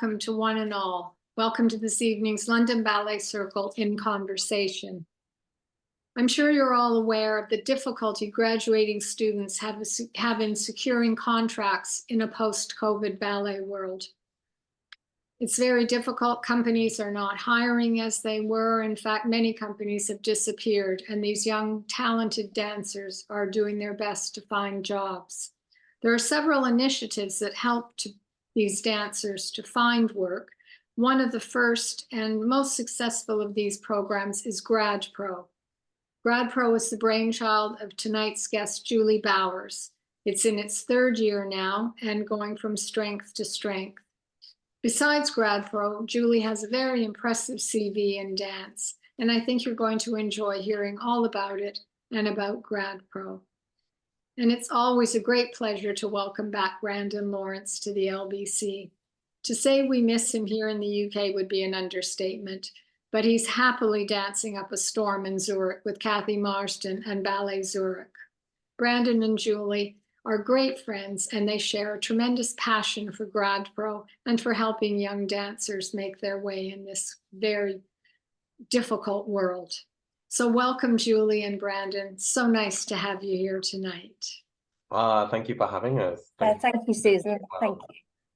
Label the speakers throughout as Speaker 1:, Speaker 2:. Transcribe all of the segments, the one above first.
Speaker 1: welcome to one and all. Welcome to this evening's London Ballet Circle in Conversation. I'm sure you're all aware of the difficulty graduating students have in securing contracts in a post-COVID ballet world. It's very difficult. Companies are not hiring as they were. In fact, many companies have disappeared, and these young, talented dancers are doing their best to find jobs. There are several initiatives that help these dancers to find work. One of the first and most successful of these programs is GradPro. GradPro is the brainchild of tonight's guest, Julie Bowers. It's in its third year now and going from strength to strength. Besides GradPro, Julie has a very impressive CV in dance, and I think you're going to enjoy hearing all about it and about GradPro. And it's always a great pleasure to welcome back Brandon Lawrence to the LBC. To say we miss him here in the UK would be an understatement, but he's happily dancing up a storm in Zurich with Kathy Marsden and Ballet Zurich. Brandon and Julie are great friends, and they share a tremendous passion for GradPro and for helping young dancers make their way in this very difficult world. So welcome, Julie and Brandon. So nice to have you here tonight.
Speaker 2: Thank you for having us.
Speaker 3: Thank you, Susan. Thank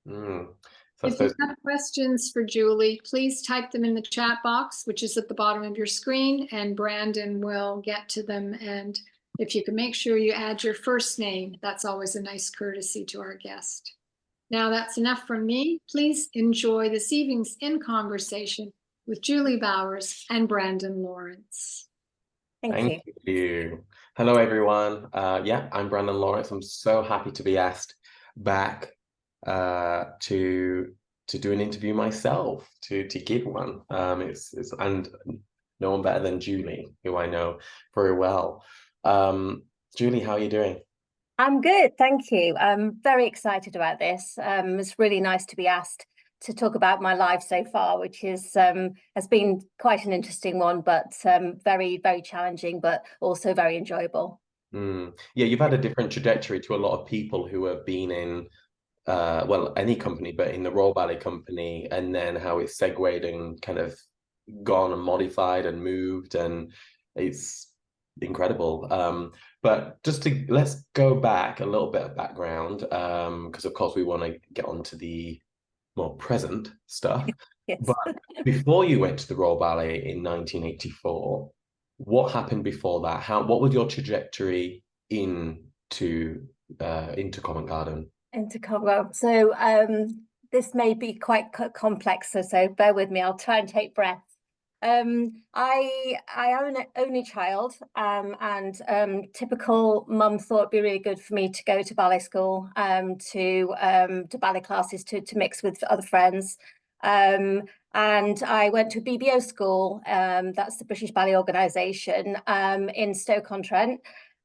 Speaker 2: you.
Speaker 1: If you have questions for Julie, please type them in the chat box, which is at the bottom of your screen, and Brandon will get to them. And if you can make sure you add your first name, that's always a nice courtesy to our guest. Now that's enough from me. Please enjoy this evening's In Conversation with Julie Bowers and Brandon Lawrence.
Speaker 2: Thank you. Hello, everyone. I'm Brandon Lawrence. I'm so happy to be asked back to do an interview myself, to give one. And no one better than Julie, who I know very well. Julie, how are you doing?
Speaker 3: I'm good, thank you. I'm very excited about this. It's really nice to be asked to talk about my life so far, which is has been quite an interesting one, but very, very challenging, but also very enjoyable.
Speaker 2: Yeah, you've had a different trajectory to a lot of people who have been in well, any company, but in the Royal Ballet company, and then how it's segued and kind of gone and modified and moved, and it's incredible. But let's go back a little bit of background, because of course we want to get onto the more present stuff.
Speaker 3: Yes.
Speaker 2: But before you went to the Royal Ballet in 1984, what happened before that? What was your trajectory into Covent Garden?
Speaker 3: Into Covent. So this may be quite complex, so bear with me. I'll try and take breath. I am an only child, and typical mum thought it'd be really good for me to go to ballet school, to ballet classes, to mix with other friends. And I went to a BBO school, that's the British Ballet Organisation, in Stoke-on-Trent,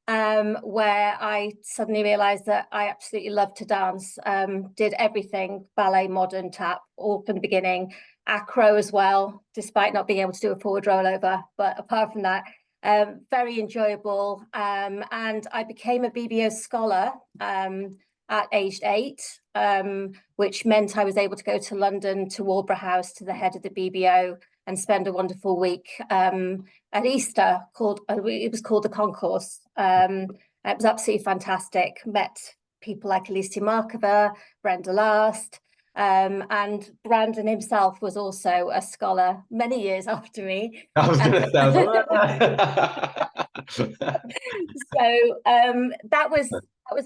Speaker 3: where I suddenly realised that I absolutely loved to dance. Did everything, ballet, modern, tap, all from the beginning. Acro as well, despite not being able to do a forward rollover. But apart from that, very enjoyable. And I became a BBO scholar at aged 8, which meant I was able to go to London, to Walborough House, to the head of the BBO, and spend a wonderful week at Easter. It was called the Concourse. It was absolutely fantastic. Met people like Alicia Markova, Brenda Last. And Brandon himself was also a scholar many years after me.
Speaker 2: I was going to say.
Speaker 3: So that was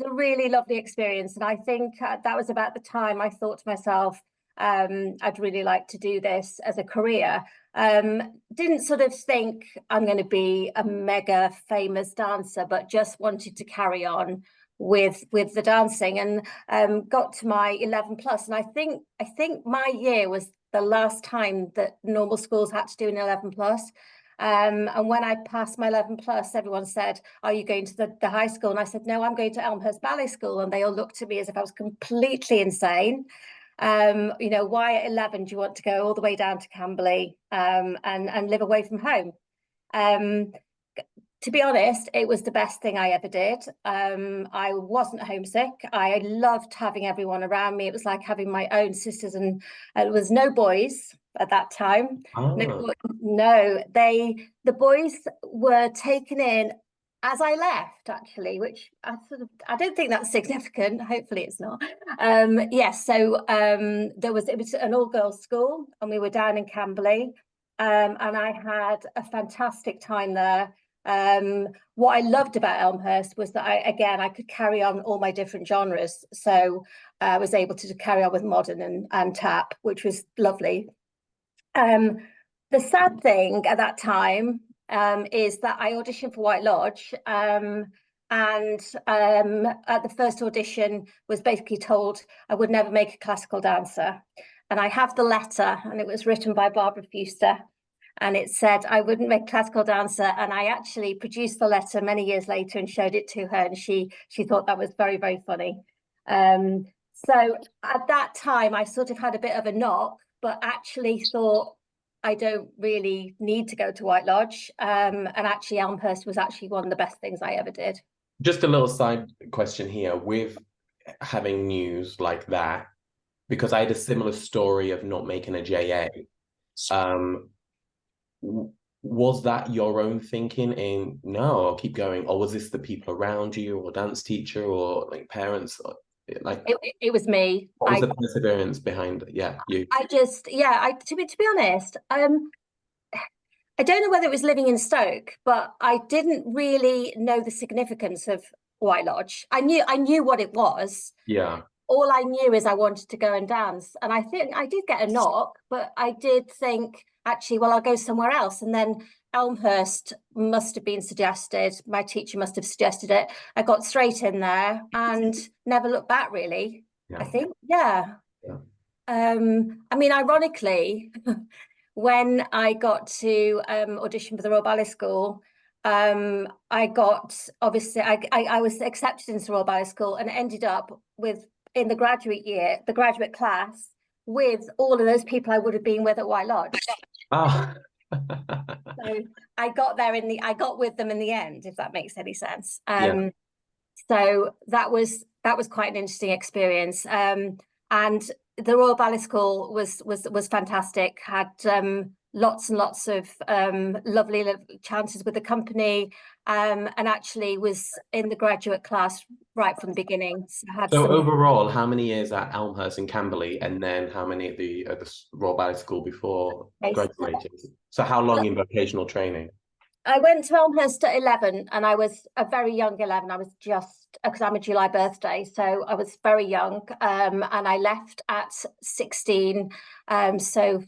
Speaker 3: a really lovely experience, and I think that was about the time I thought to myself, I'd really like to do this as a career. Didn't sort of think I'm going to be a mega famous dancer, but just wanted to carry on with the dancing, and got to my 11 plus, and I think my year was the last time that normal schools had to do an 11 plus. And when I passed my 11 plus, everyone said, "Are you going to the high school?" And I said, "No, I'm going to Elmhurst Ballet School." And they all looked at me as if I was completely insane. You know, why at 11 do you want to go all the way down to Camberley and live away from home? to be honest, it was the best thing I ever did. I wasn't homesick. I loved having everyone around me. It was like having my own sisters, and there was no boys at that time.
Speaker 2: Oh.
Speaker 3: No, the boys were taken in as I left, actually, which I don't think that's significant. Hopefully it's not. Yes, so it was an all-girls school, and we were down in Camberley, and I had a fantastic time there. What I loved about Elmhurst was that I could carry on all my different genres. So I was able to carry on with modern and tap, which was lovely. The sad thing at that time is that I auditioned for White Lodge, and at the first audition was basically told I would never make a classical dancer. And I have the letter, and it was written by Barbara Fuster, and it said I wouldn't make a classical dancer. And I actually produced the letter many years later and showed it to her, and she thought that was very, very funny. So at that time, I sort of had a bit of a knock, but actually thought I don't really need to go to White Lodge. And actually Elmhurst was actually one of the best things I ever did.
Speaker 2: Just a little side question here with having news like that, because I had a similar story of not making a JA. Was that your own thinking in, no, I'll keep going? Or was this the people around you, or dance teacher, or like parents? Like
Speaker 3: it was me.
Speaker 2: What was the perseverance behind it? Yeah, you.
Speaker 3: To be honest, I don't know whether it was living in Stoke, but I didn't really know the significance of White Lodge. I knew what it was.
Speaker 2: Yeah.
Speaker 3: All I knew is I wanted to go and dance. And I think I did get a knock, but I did think, actually, well, I'll go somewhere else. And then Elmhurst must have been suggested. My teacher must have suggested it. I got straight in there and never looked back, really. Yeah. I think, yeah. I mean, ironically, when I got to audition for the Royal Ballet School, I was accepted into the Royal Ballet School and ended up in the graduate class, with all of those people I would have been with at White Lodge.
Speaker 2: Oh.
Speaker 3: So I got with them in the end, if that makes any sense.
Speaker 2: Yeah.
Speaker 3: So that was quite an interesting experience. And the Royal Ballet School was fantastic. Had lots and lots of lovely chances with the company, and actually was in the graduate class right from the beginning.
Speaker 2: So overall, how many years at Elmhurst and Camberley, and then how many at the Royal Ballet School before graduating? So how long in vocational training?
Speaker 3: I went to Elmhurst at 11, and I was a very young 11. I was just, because I'm a July birthday, so I was very young, and I left at 16. So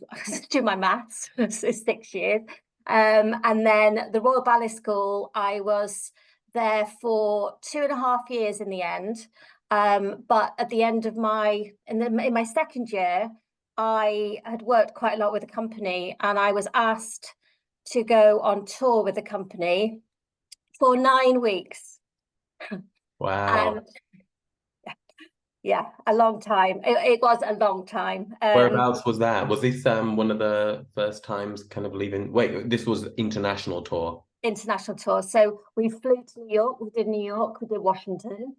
Speaker 3: do my maths, so 6 years. And then the Royal Ballet School, I was there for 2.5 years in the end. But at the end of in my second year, I had worked quite a lot with the company, and I was asked to go on tour with the company for 9 weeks.
Speaker 2: Wow.
Speaker 3: Yeah, a long time. It was a long time.
Speaker 2: Whereabouts was that? Was this one of the first times kind of leaving? Wait, this was international tour?
Speaker 3: International tour. So we flew to New York, we did New York, we did Washington.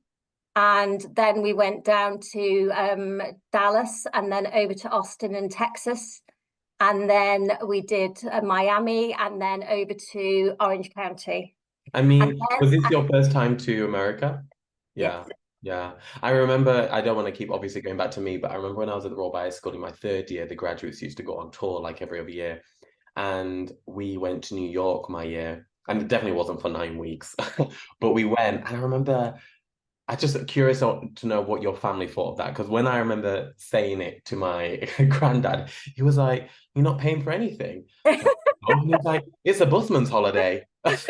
Speaker 3: And then we went down to Dallas, and then over to Austin and Texas. And then we did Miami, and then over to Orange County.
Speaker 2: I mean, was this your first time to America? Yeah. Yes. Yeah. I remember, I don't want to keep obviously going back to me, but I remember when I was at the Royal Ballet School in my 3rd year, the graduates used to go on tour like every other year. And we went to New York my year, and it definitely wasn't for 9 weeks, but we went. And I remember, I'm just curious to know what your family thought of that, because when I remember saying it to my granddad, he was like, "You're not paying for anything." And he was like, "It's a busman's holiday." Like,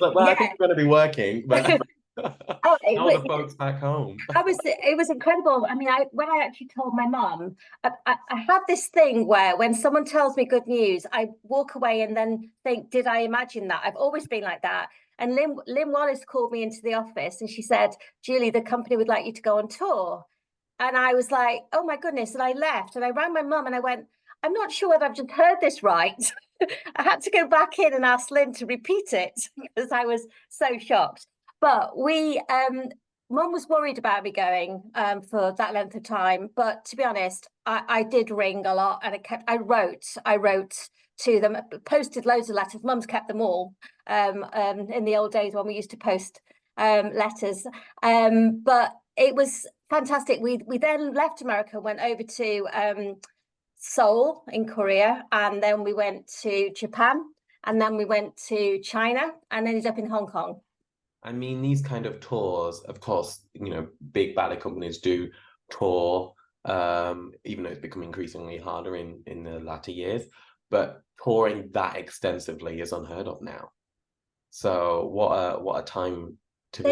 Speaker 2: well, yeah. I think we're going to be working, but all the folks back home.
Speaker 3: It was incredible. I mean, when I actually told my mum, I have this thing where when someone tells me good news, I walk away and then think, did I imagine that? I've always been like that. And Lynn Wallace called me into the office, and she said, "Julie, the company would like you to go on tour." And I was like, oh my goodness. And I left, and I rang my mum, and I went, I'm not sure whether I've just heard this right. I had to go back in and ask Lynn to repeat it because I was so shocked. But Mum was worried about me going for that length of time. But to be honest, I did ring a lot, and I wrote to them, posted loads of letters. Mum's kept them all in the old days when we used to post letters. But it was fantastic. We then left America, went over to Seoul in Korea, and then we went to Japan, and then we went to China, and ended up in Hong Kong.
Speaker 2: I mean, these kind of tours, of course, you know, big ballet companies do tour, even though it's become increasingly harder in the latter years, but touring that extensively is unheard of now. So what a time to be.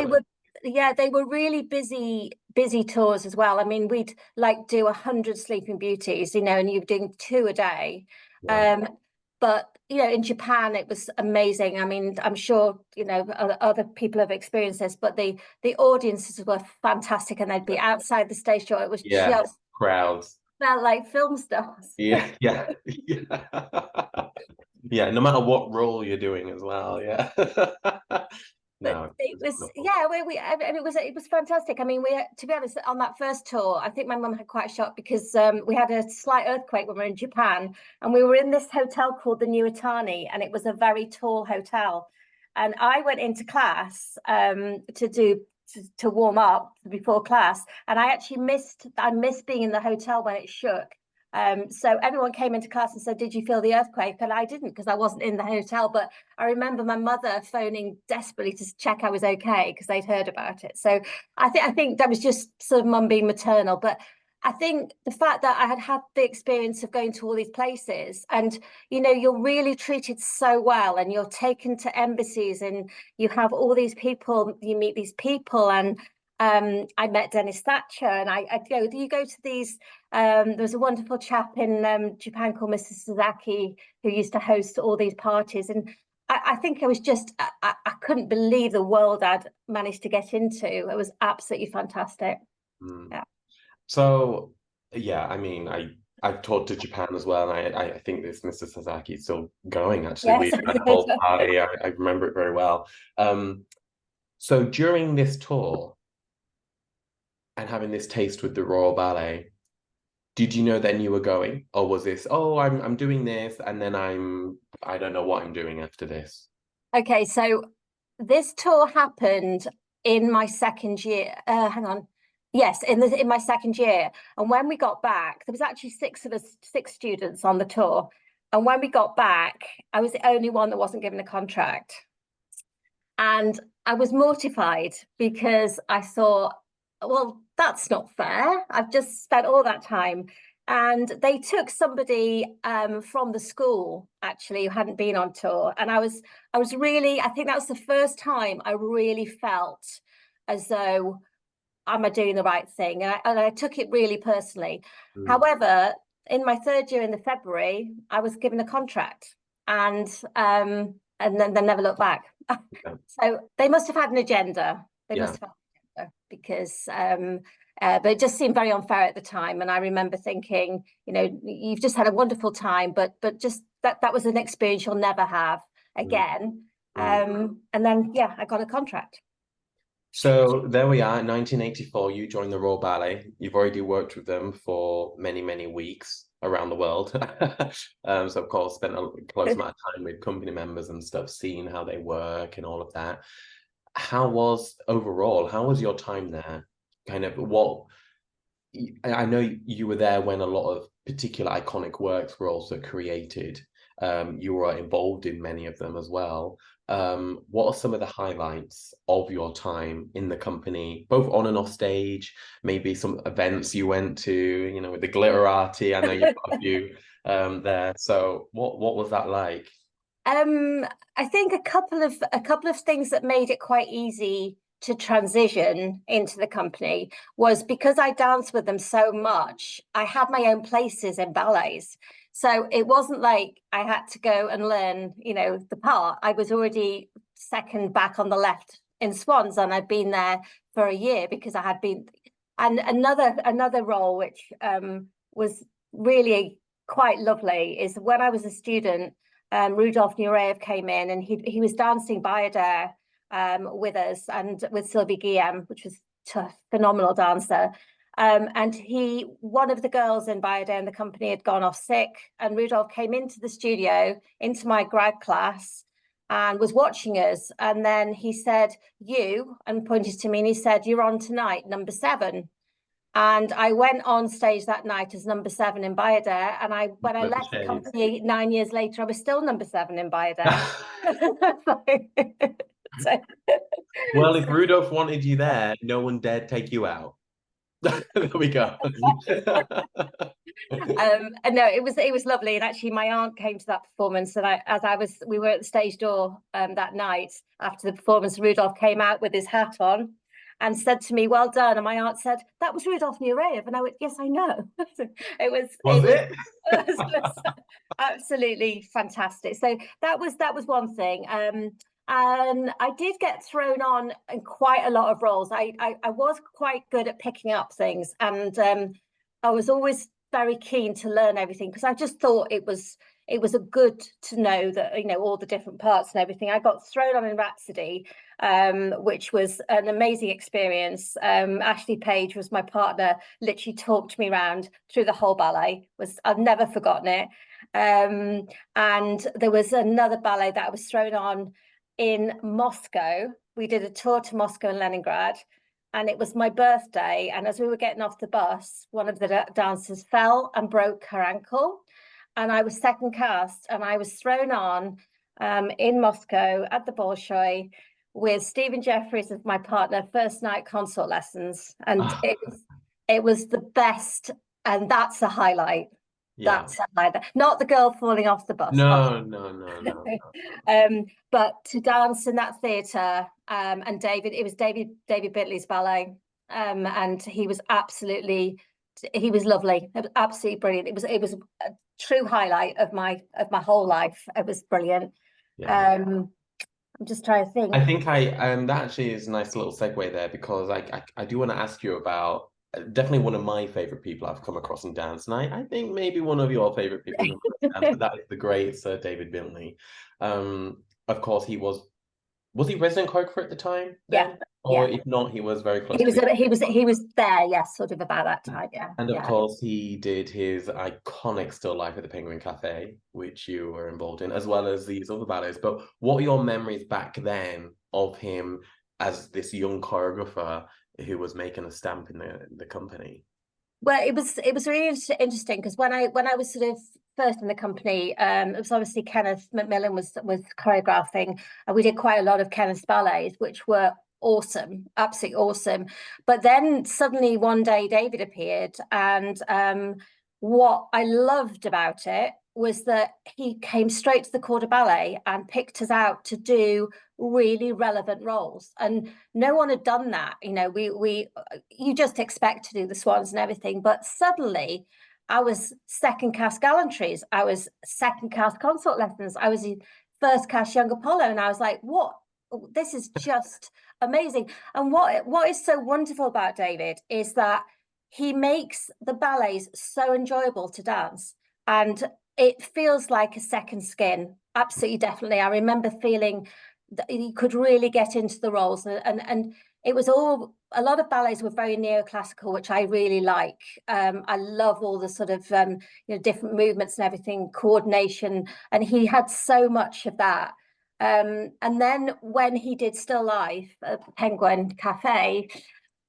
Speaker 3: They were really busy tours as well. I mean, we'd like do 100 Sleeping Beauties, you know, and you're doing 2 a day.
Speaker 2: Wow.
Speaker 3: But you know, in Japan, it was amazing. I mean, I'm sure, you know, other people have experienced this, but the audiences were fantastic, and they'd be outside the stage door. It was just
Speaker 2: crowds.
Speaker 3: Felt like film stars.
Speaker 2: Yeah. Yeah, no matter what role you're doing as well. Yeah. No,
Speaker 3: it was it was fantastic. I mean, to be honest, on that first tour, I think my mum had quite a shock because we had a slight earthquake when we were in Japan, and we were in this hotel called the New Atani, and it was a very tall hotel. And I went into class to warm up before class, and I missed being in the hotel when it shook. So everyone came into class and said, "Did you feel the earthquake?" And I didn't, because I wasn't in the hotel. But I remember my mother phoning desperately to check I was okay, because they'd heard about it. So I think that was just sort of mum being maternal. But I think the fact that I had the experience of going to all these places, and you know, you're really treated so well, and you're taken to embassies, and you have all these people, you meet these people, and I met Dennis Thatcher, and you go to these. There's a wonderful chap in Japan called Mr. Sasaki, who used to host all these parties, and I think I was just I couldn't believe the world I'd managed to get into. It was absolutely fantastic. Yeah.
Speaker 2: So yeah, I mean, I've talked to Japan as well, and I think this Mr. Sasaki is still going. Actually,
Speaker 3: Yes.
Speaker 2: we had a whole party. I remember it very well. So during this tour, and having this taste with the Royal Ballet, did you know then you were going, or was this, oh, I'm doing this, and then I don't know what I'm doing after this?
Speaker 3: Okay, so this tour happened in my second year. Hang on. Yes, in my second year. And when we got back, there was actually 6 students on the tour. And when we got back, I was the only one that wasn't given a contract. And I was mortified, because I thought, well, that's not fair. I've just spent all that time. And they took somebody from the school, actually, who hadn't been on tour. And I was really, I think that was the first time I really felt as though, am I doing the right thing? And I took it really personally. However, in my 3rd year, in the February, I was given a contract, and then they never looked back. So they must have had an agenda. They must have had an agenda, because but it just seemed very unfair at the time. And I remember thinking, you know, you've just had a wonderful time, but just that was an experience you'll never have again. And then I got a contract.
Speaker 2: So there we are, 1984, you joined the Royal Ballet. You've already worked with them for many, many weeks around the world. So of course, spent a close amount of time with company members and stuff, seeing how they work and all of that. How was your time there? Kind of I know you were there when a lot of particular iconic works were also created. You were involved in many of them as well. What are some of the highlights of your time in the company, both on and off stage? Maybe some events you went to, you know, with the Glitterati. I know you've got a few there. So what was that like?
Speaker 3: I think a couple of things that made it quite easy to transition into the company was because I danced with them so much. I had my own places in ballets. So it wasn't like I had to go and learn, you know, the part. I was already second back on the left in Swans, and I'd been there for a year because I had been. And another role which was really quite lovely is when I was a student, Rudolf Nureyev came in, and he was dancing Bayadere with us, and with Sylvie Guillaume, which was a phenomenal dancer. And one of the girls in Bayadere in the company had gone off sick, and Rudolf came into the studio, into my grad class, and was watching us. And then he said, "You," and pointed to me, and he said, "You're on tonight, number 7." And I went on stage that night as number 7 in Bayadere. And when I left the company 9 years later, I was still number 7 in Bayadere.
Speaker 2: Well, if Rudolf wanted you there, no one dared take you out. There we go.
Speaker 3: No, it was lovely. And actually my aunt came to that performance, and we were at the stage door that night after the performance. Rudolf came out with his hat on and said to me, "Well done." And my aunt said, "That was Rudolf Nureyev." And I went, "Yes, I know." It was absolutely fantastic. So that was one thing. And I did get thrown on in quite a lot of roles. I was quite good at picking up things, and I was always very keen to learn everything, because I just thought it was a good to know that, you know, all the different parts and everything. I got thrown on in Rhapsody, which was an amazing experience. Ashley Page was my partner, literally talked me around through the whole ballet. I've never forgotten it. And there was another ballet that I was thrown on in Moscow. We did a tour to Moscow and Leningrad, and it was my birthday. And as we were getting off the bus, one of the dancers fell and broke her ankle. And I was second cast, and I was thrown on in Moscow at the Bolshoi with Stephen Jeffries as my partner, first night consort lessons. And it was the best. And that's a highlight.
Speaker 2: Yeah.
Speaker 3: That's a highlight. Not the girl falling off the bus.
Speaker 2: No.
Speaker 3: But to dance in that theatre, and it was David Bitley's ballet. And he was lovely. It was absolutely brilliant. It was a true highlight of my whole life. It was brilliant.
Speaker 2: Yeah.
Speaker 3: I'm just trying to think.
Speaker 2: I think that actually is a nice little segue there, because I do want to ask you about definitely one of my favorite people I've come across in dance, and I think maybe one of your favorite people in dance, that is the great Sir David Bitley. Of course, he was he resident choreographer at the time then?
Speaker 3: Yeah.
Speaker 2: Or
Speaker 3: yeah.
Speaker 2: if not, he was very close.
Speaker 3: He was there, yes, sort of about that time, yeah.
Speaker 2: And of course, he did his iconic Still Life at the Penguin Cafe, which you were involved in, as well as these other ballets. But what are your memories back then of him as this young choreographer who was making a stamp in the company?
Speaker 3: Well, it was really interesting, because when I was sort of first in the company, it was obviously Kenneth Macmillan was choreographing, and we did quite a lot of Kenneth's ballets, which were awesome, absolutely awesome. But then suddenly one day David appeared, and what I loved about it was that he came straight to the Corps de Ballet and picked us out to do really relevant roles, and no one had done that. You know, you just expect to do the swans and everything, but suddenly I was second cast gallantries, I was second cast consort lessons, I was first cast young Apollo, and I was like, what? This is just amazing. And what is so wonderful about David is that he makes the ballets so enjoyable to dance, and it feels like a second skin. Absolutely, definitely. I remember feeling that you could really get into the roles, and it was all, a lot of ballets were very neoclassical, which I really like. I love all the sort of different movements and everything, coordination, and he had so much of that. And then when he did Still Life at Penguin Cafe,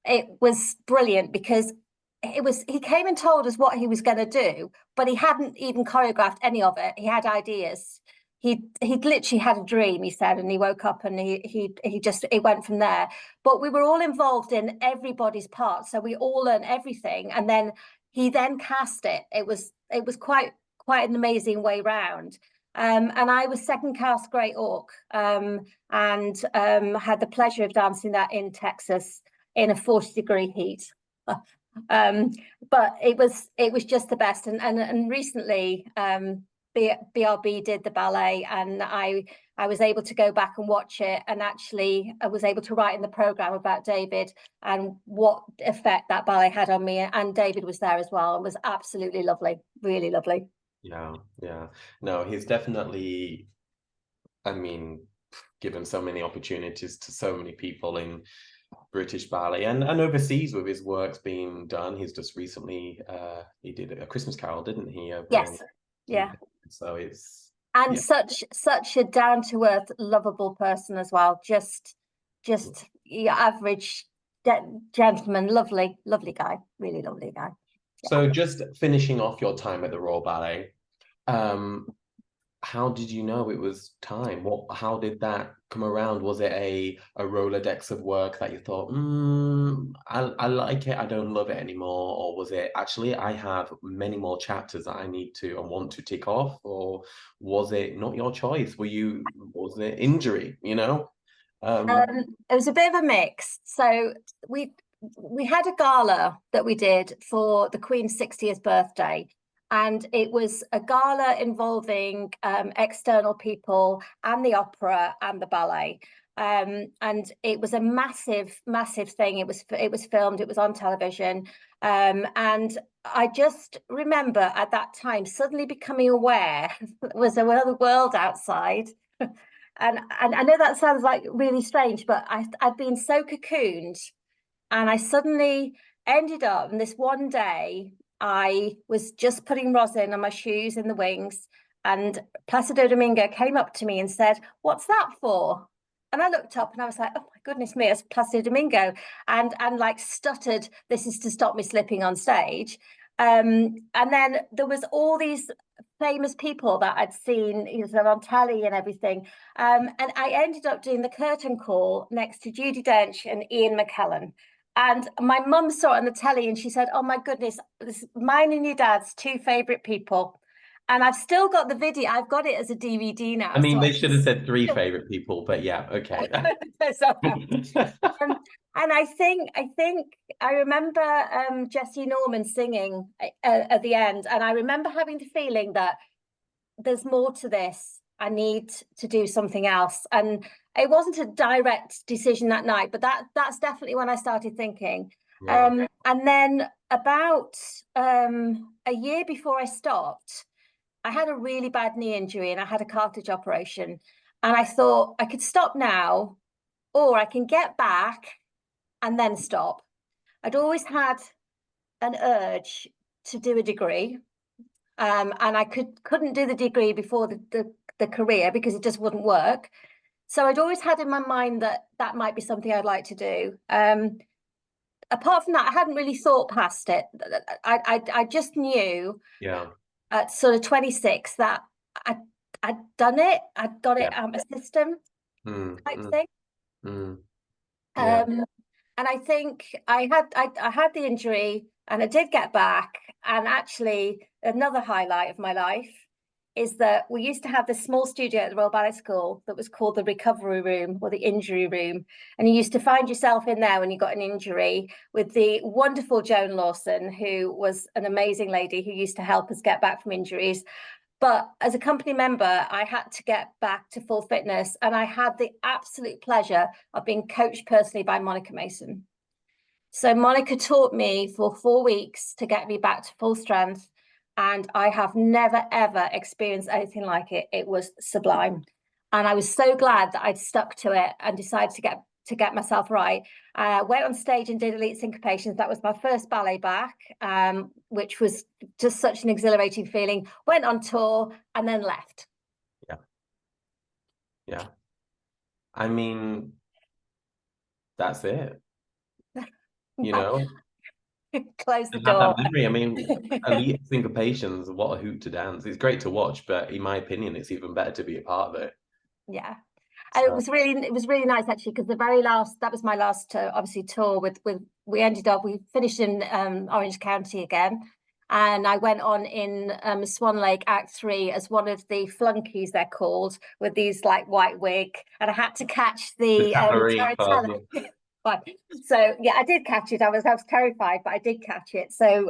Speaker 3: it was brilliant, because he came and told us what he was going to do, but he hadn't even choreographed any of it. He had ideas. He'd literally had a dream, he said, and he woke up and it went from there. But we were all involved in everybody's part, so we all learned everything, and then he cast it. It was quite an amazing way round. And I was second cast Great Orc, and had the pleasure of dancing that in Texas in a 40-degree heat. But it was just the best. And recently BRB did the ballet, and I was able to go back and watch it, and actually I was able to write in the program about David and what effect that ballet had on me, and David was there as well, and was absolutely lovely, really lovely.
Speaker 2: Yeah, yeah. No, he's definitely, I mean, given so many opportunities to so many people in British ballet and overseas with his works being done. He's just recently he did a Christmas Carol, didn't he? Over
Speaker 3: Yes, yeah.
Speaker 2: so it's
Speaker 3: And
Speaker 2: yeah.
Speaker 3: such a down-to-earth, lovable person as well. Just your average gentleman, lovely guy, really lovely guy. Yeah.
Speaker 2: So just finishing off your time at the Royal Ballet, um, how did you know it was time? How did that come around? Was it a Rolodex of work that you thought, I like it, I don't love it anymore? Or was it actually, I have many more chapters that I need to and want to tick off? Or was it not your choice? Was it injury, you know?
Speaker 3: It was a bit of a mix. So we had a gala that we did for the Queen's 60th birthday, and it was a gala involving external people and the opera and the ballet. And it was a massive thing. It was filmed, it was on television. And I just remember at that time suddenly becoming aware there was another world outside. And I know that sounds like really strange, but I'd been so cocooned, and I suddenly ended up, and this one day I was just putting rosin on my shoes in the wings, and Placido Domingo came up to me and said, "What's that for?" And I looked up and I was like, "Oh my goodness me, it's Placido Domingo," and like stuttered, "This is to stop me slipping on stage." And then there was all these famous people that I'd seen, you know, on telly and everything. And I ended up doing the curtain call next to Judi Dench and Ian McKellen. And my mum saw it on the telly and she said, "Oh my goodness, this is mine and your dad's two favourite people." And I've still got the video. I've got it as a DVD now.
Speaker 2: I mean,
Speaker 3: So
Speaker 2: they should have said three favorite people, but yeah, okay.
Speaker 3: And I think I remember Jessie Norman singing at the end, and I remember having the feeling that there's more to this. I need to do something else. And it wasn't a direct decision that night, but that's definitely when I started thinking.
Speaker 2: Yeah.
Speaker 3: And then about a year before I stopped, I had a really bad knee injury and I had a cartilage operation. And I thought I could stop now, or I can get back and then stop. I'd always had an urge to do a degree. And I couldn't do the degree before the career because it just wouldn't work. So I'd always had in my mind that might be something I'd like to do. Apart from that, I hadn't really thought past it. I just knew at sort of 26 that I'd done it. I'd got it out of my system type thing. And I think I had the injury and I did get back. And actually, another highlight of my life is that we used to have this small studio at the Royal Ballet School that was called the recovery room or the injury room. And you used to find yourself in there when you got an injury with the wonderful Joan Lawson, who was an amazing lady who used to help us get back from injuries. But as a company member, I had to get back to full fitness, and I had the absolute pleasure of being coached personally by Monica Mason. So Monica taught me for 4 weeks to get me back to full strength, and I have never, ever experienced anything like it. It was sublime. And I was so glad that I'd stuck to it and decided to get myself right. Went on stage and did Elite Syncopations. That was my first ballet back, which was just such an exhilarating feeling. Went on tour and then left.
Speaker 2: Yeah. I mean, that's it. You know,
Speaker 3: Close the
Speaker 2: and have
Speaker 3: door.
Speaker 2: that memory. I mean, Elite Syncopations, what a hoot to dance. It's great to watch, but in my opinion, it's even better to be a part of it.
Speaker 3: Yeah.
Speaker 2: So.
Speaker 3: It was really nice actually, because that was my last obviously tour with we finished in Orange County again, and I went on in Swan Lake Act 3 as one of the flunkies, they're called, with these like white wig, and I had to catch the so yeah, I did catch it. I was terrified, but I did catch it. So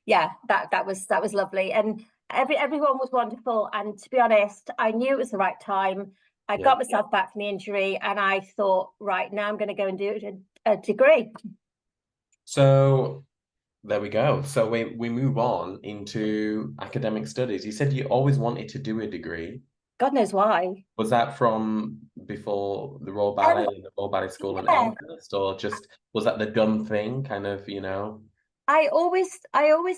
Speaker 3: yeah, that was lovely, and everyone was wonderful. And to be honest, I knew it was the right time. I got myself back from the injury, and I thought, right, now I'm going to go and do a degree.
Speaker 2: So there we go. So we move on into academic studies. You said you always wanted to do a degree.
Speaker 3: God knows why.
Speaker 2: Was that from before the Royal
Speaker 3: Um,
Speaker 2: Ballet and the Royal Ballet School and
Speaker 3: yeah,
Speaker 2: Elmhurst, or just was that the done thing, kind of, you know?
Speaker 3: I always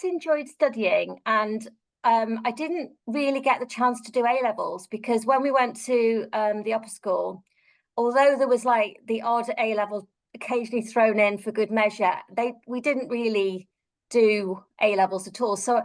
Speaker 3: enjoyed studying, and I didn't really get the chance to do A levels because when we went to the upper school, although there was like the odd A level occasionally thrown in for good measure, we didn't really do A levels at all. So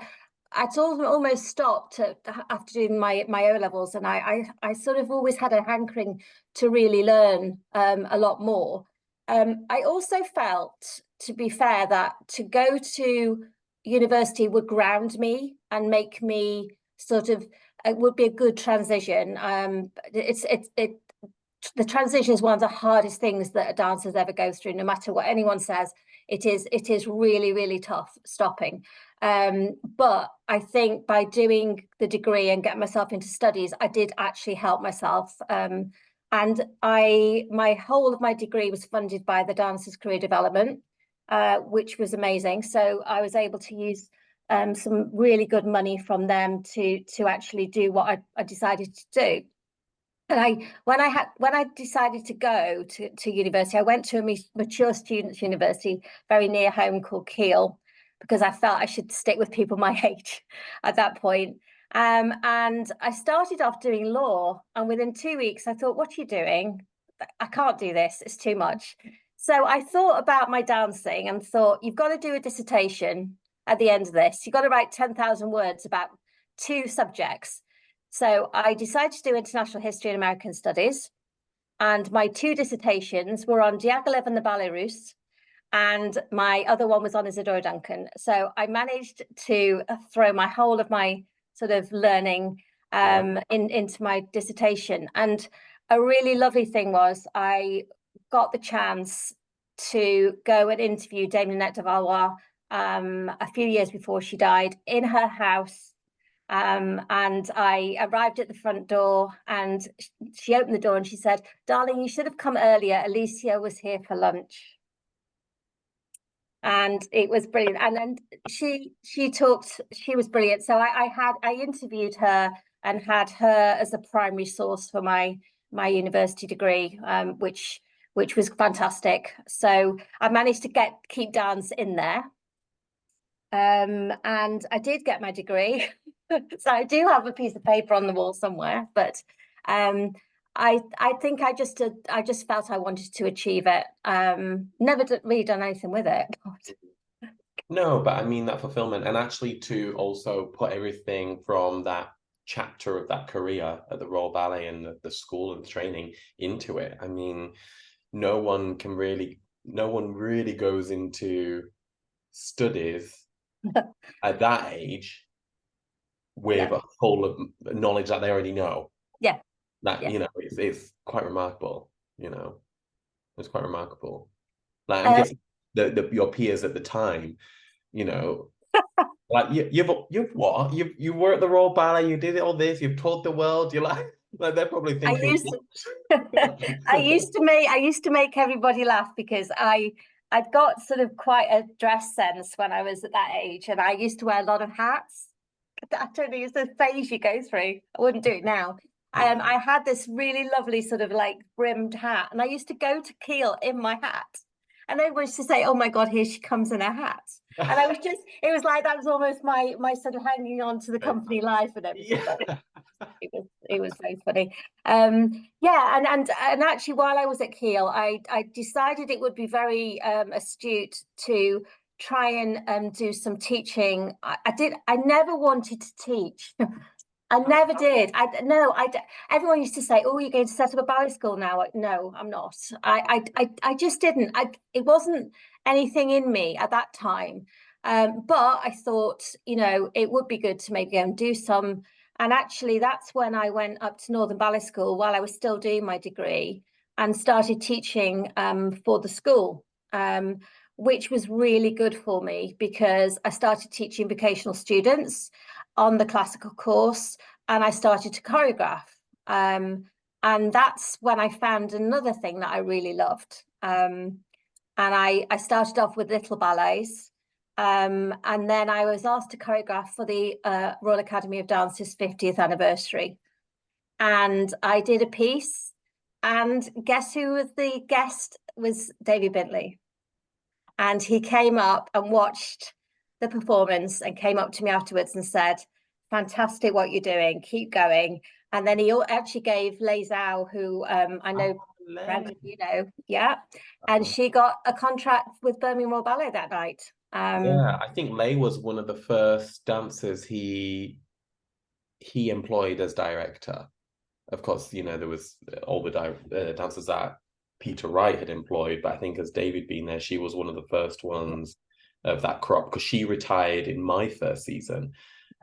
Speaker 3: I'd almost stopped after doing my O levels, and I sort of always had a hankering to really learn a lot more. I also felt, to be fair, that to go to university would ground me and make me sort of, it would be a good transition. The transition is one of the hardest things that a dancer ever goes through, no matter what anyone says. It is really, really tough stopping. But I think by doing the degree and getting myself into studies, I did actually help myself. And my whole of my degree was funded by the Dancers Career Development, which was amazing. So I was able to use some really good money from them to actually do what I decided to do. And when I decided to go to university, I went to a mature students' university very near home called Keele, because I felt I should stick with people my age at that point. And I started off doing law, and within 2 weeks, I thought, "What are you doing? I can't do this. It's too much." So I thought about my dancing and thought, "You've got to do a dissertation at the end of this. You've got to write 10,000 words about 2 subjects." So I decided to do international history and American studies, and my 2 dissertations were on Diaghilev and the Ballet Russe, and my other one was on Isadora Duncan. So I managed to throw my whole of my sort of learning into my dissertation. And a really lovely thing was I got the chance to go and interview Dame Nanette de Valois a few years before she died in her house. And I arrived at the front door, and she opened the door and she said, "Darling, you should have come earlier. Alicia was here for lunch." And it was brilliant. And then she was brilliant. So I interviewed her and had her as a primary source for my university degree, which was fantastic. So I managed to keep dance in there. And I did get my degree. So I do have a piece of paper on the wall somewhere, but I think I just felt I wanted to achieve it. Never really done anything with it.
Speaker 2: No, but I mean that fulfillment, and actually to also put everything from that chapter of that career at the Royal Ballet and the school and training into it. I mean, no one really goes into studies at that age with a full of knowledge that they already know.
Speaker 3: Yeah.
Speaker 2: That, you know, it's quite remarkable, you know. It's quite remarkable. Like, I'm guessing your peers at the time, you know, like you've what? You were at the Royal Ballet, you did all this, you've toured the world, you're like they're probably thinking
Speaker 3: I used to make everybody laugh because I'd got sort of quite a dress sense when I was at that age, and I used to wear a lot of hats. I don't know, it's the phase you go through. I wouldn't do it now. I had this really lovely sort of like brimmed hat, and I used to go to Keele in my hat, and everyone used to say, "Oh my God, here she comes in her hat." And I was just, it was like, that was almost my sort of hanging on to the company life and everything.
Speaker 2: Yeah.
Speaker 3: It was very funny. Yeah, and actually, while I was at Keele, I decided it would be very astute to try and do some teaching. I never wanted to teach. I never did. Everyone used to say, "Oh, you're going to set up a ballet school now?" No, I'm not. I just didn't. It wasn't anything in me at that time. But I thought, you know, it would be good to maybe go and do some. And actually, that's when I went up to Northern Ballet School while I was still doing my degree and started teaching for the school, which was really good for me because I started teaching vocational students on the classical course, and I started to choreograph. And that's when I found another thing that I really loved. And I started off with little ballets, And then I was asked to choreograph for the Royal Academy of Dance's 50th anniversary. And I did a piece, and guess who was the guest? Was David Bintley. And he came up and watched the performance and came up to me afterwards and said, fantastic what you're doing, keep going. And then he actually gave Lei Zhao, who I know, Brandon, you know, yeah. And she got a contract with Birmingham Royal Ballet that night.
Speaker 2: Yeah, I think Lei was one of the first dancers he employed as director. Of course, you know, there was all the dancers that Peter Wright had employed, but I think as David being there, she was one of the first ones of that crop, because she retired in my first season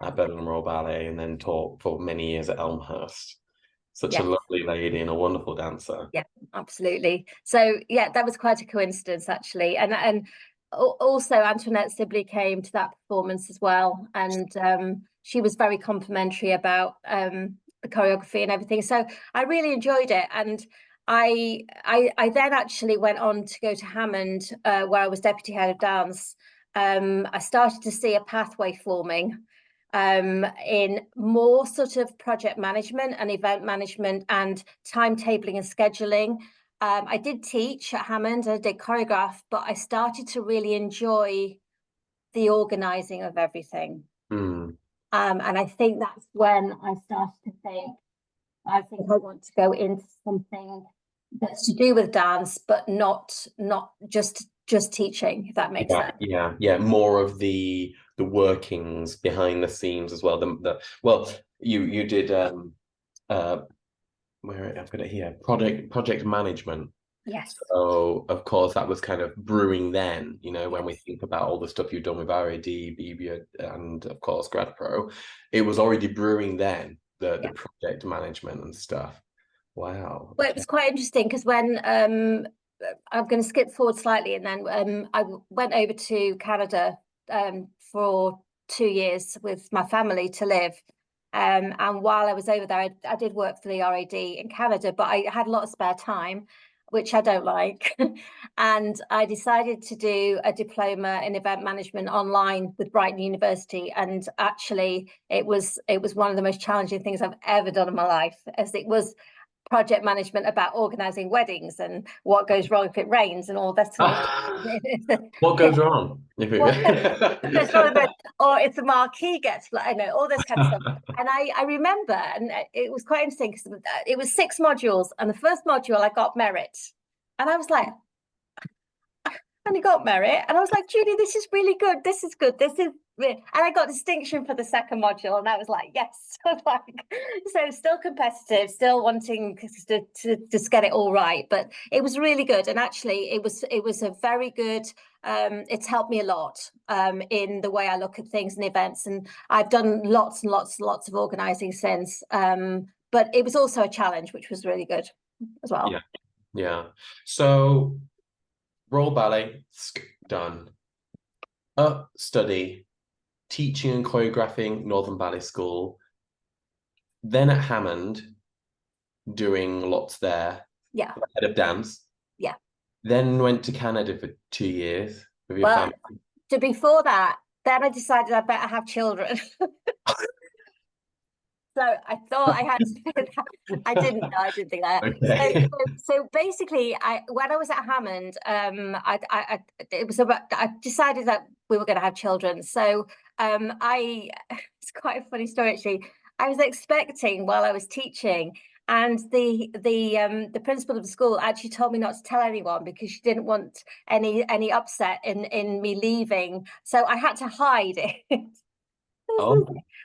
Speaker 2: at Birmingham Royal Ballet and then taught for many years at Elmhurst. Such a lovely lady and a wonderful dancer.
Speaker 3: Yeah, absolutely. So yeah, that was quite a coincidence actually. And also Antoinette Sibley came to that performance as well, and she was very complimentary about the choreography and everything. So I really enjoyed it, and I then actually went on to go to Hammond, where I was deputy head of dance. I started to see a pathway forming in more sort of project management and event management and timetabling and scheduling. I did teach at Hammond, I did choreograph, but I started to really enjoy the organizing of everything. And I think that's when I started to think, I want to go into something that's to do with dance, but not just teaching, if that makes sense.
Speaker 2: Yeah, more of the workings behind the scenes as well. Well, you did where I've got it here, project management.
Speaker 3: Yes.
Speaker 2: So of course that was kind of brewing then, you know, when we think about all the stuff you've done with RAD, BBO, and of course GradPro, it was already brewing then, the project management and stuff. Wow.
Speaker 3: Well, it was quite interesting because when I'm going to skip forward slightly, and then I went over to Canada for 2 years with my family to live. And while I was over there, I did work for the RAD in Canada, but I had a lot of spare time, which I don't like. And I decided to do a diploma in event management online with Brighton University. And actually, it was one of the most challenging things I've ever done in my life, as it was project management about organizing weddings and what goes wrong if it rains and all that sort of stuff.
Speaker 2: What goes wrong if it
Speaker 3: or if the marquee gets, I know, all this kind of stuff. And I remember, and it was quite interesting because it was 6 modules, and the first module I got merit, and I was like, and I got merit, and I was like, Judy, this is really good, this is good, this is, and I got distinction for the second module, and I was like, yes. So still competitive, still wanting to just get it all right, but it was really good. And actually it was a very good, it's helped me a lot in the way I look at things and events, and I've done lots and lots of organizing since, but it was also a challenge, which was really good as well.
Speaker 2: Yeah. So Royal Ballet, done. Study, teaching and choreographing, Northern Ballet School. Then at Hammond, doing lots there.
Speaker 3: Yeah.
Speaker 2: Head of dance.
Speaker 3: Yeah.
Speaker 2: Then went to Canada for 2 years with your family.
Speaker 3: Before that, then I decided I better have children. So I thought I had to, I didn't think that. Okay. So basically, when I was at Hammond, I decided that we were going to have children. So it's quite a funny story actually. I was expecting while I was teaching, and the principal of the school actually told me not to tell anyone because she didn't want any upset in me leaving. So I had to hide it.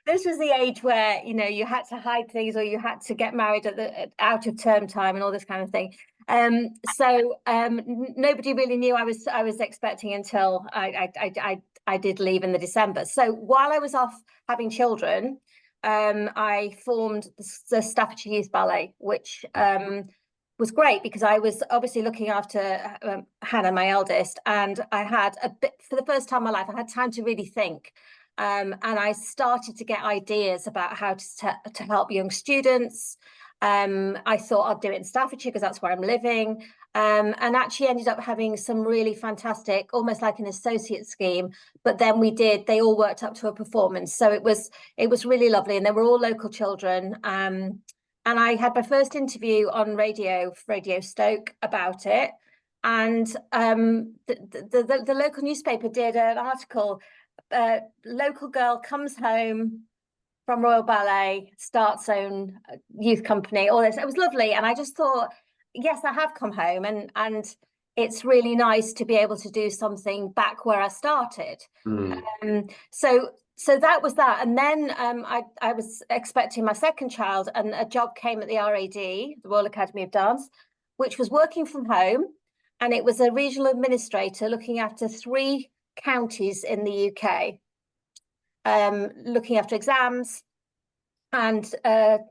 Speaker 3: This was the age where, you know, you had to hide things, or you had to get married at the out of term time and all this kind of thing. So nobody really knew I was expecting until I did leave in the December. So while I was off having children, I formed the Staffordshire Youth Ballet, which was great because I was obviously looking after Hannah, my eldest, and I had for the first time in my life, I had time to really think. And I started to get ideas about how to help young students. I thought I'd do it in Staffordshire because that's where I'm living. and actually ended up having some really fantastic, almost like an associate scheme. But then they all worked up to a performance. So it was really lovely. And they were all local children. And I had my first interview on Radio Stoke about it. And the local newspaper did an article, local girl comes home from Royal Ballet, starts own youth company, all this. It was lovely. And I just thought, yes, I have come home, and it's really nice to be able to do something back where I started. So that was that. And then I was expecting my second child, and a job came at the RAD, the Royal Academy of Dance, which was working from home. And it was a regional administrator looking after 3 counties in the UK, looking after exams and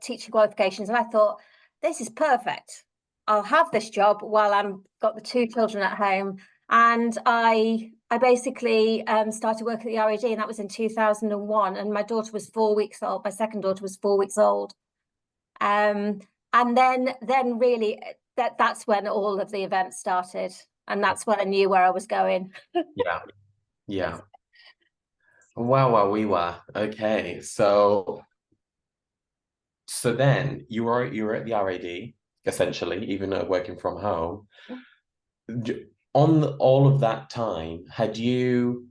Speaker 3: teaching qualifications. And I thought, this is perfect. I'll have this job while I'm got the 2 children at home. And I basically started work at the RAD, and that was in 2001. And my daughter was 4 weeks old. My second daughter was 4 weeks old. And then really that's when all of the events started, and that's when I knew where I was going.
Speaker 2: Yeah. Wow, okay. So then you were at the RAD, essentially, even though working from home. On all of that time, had you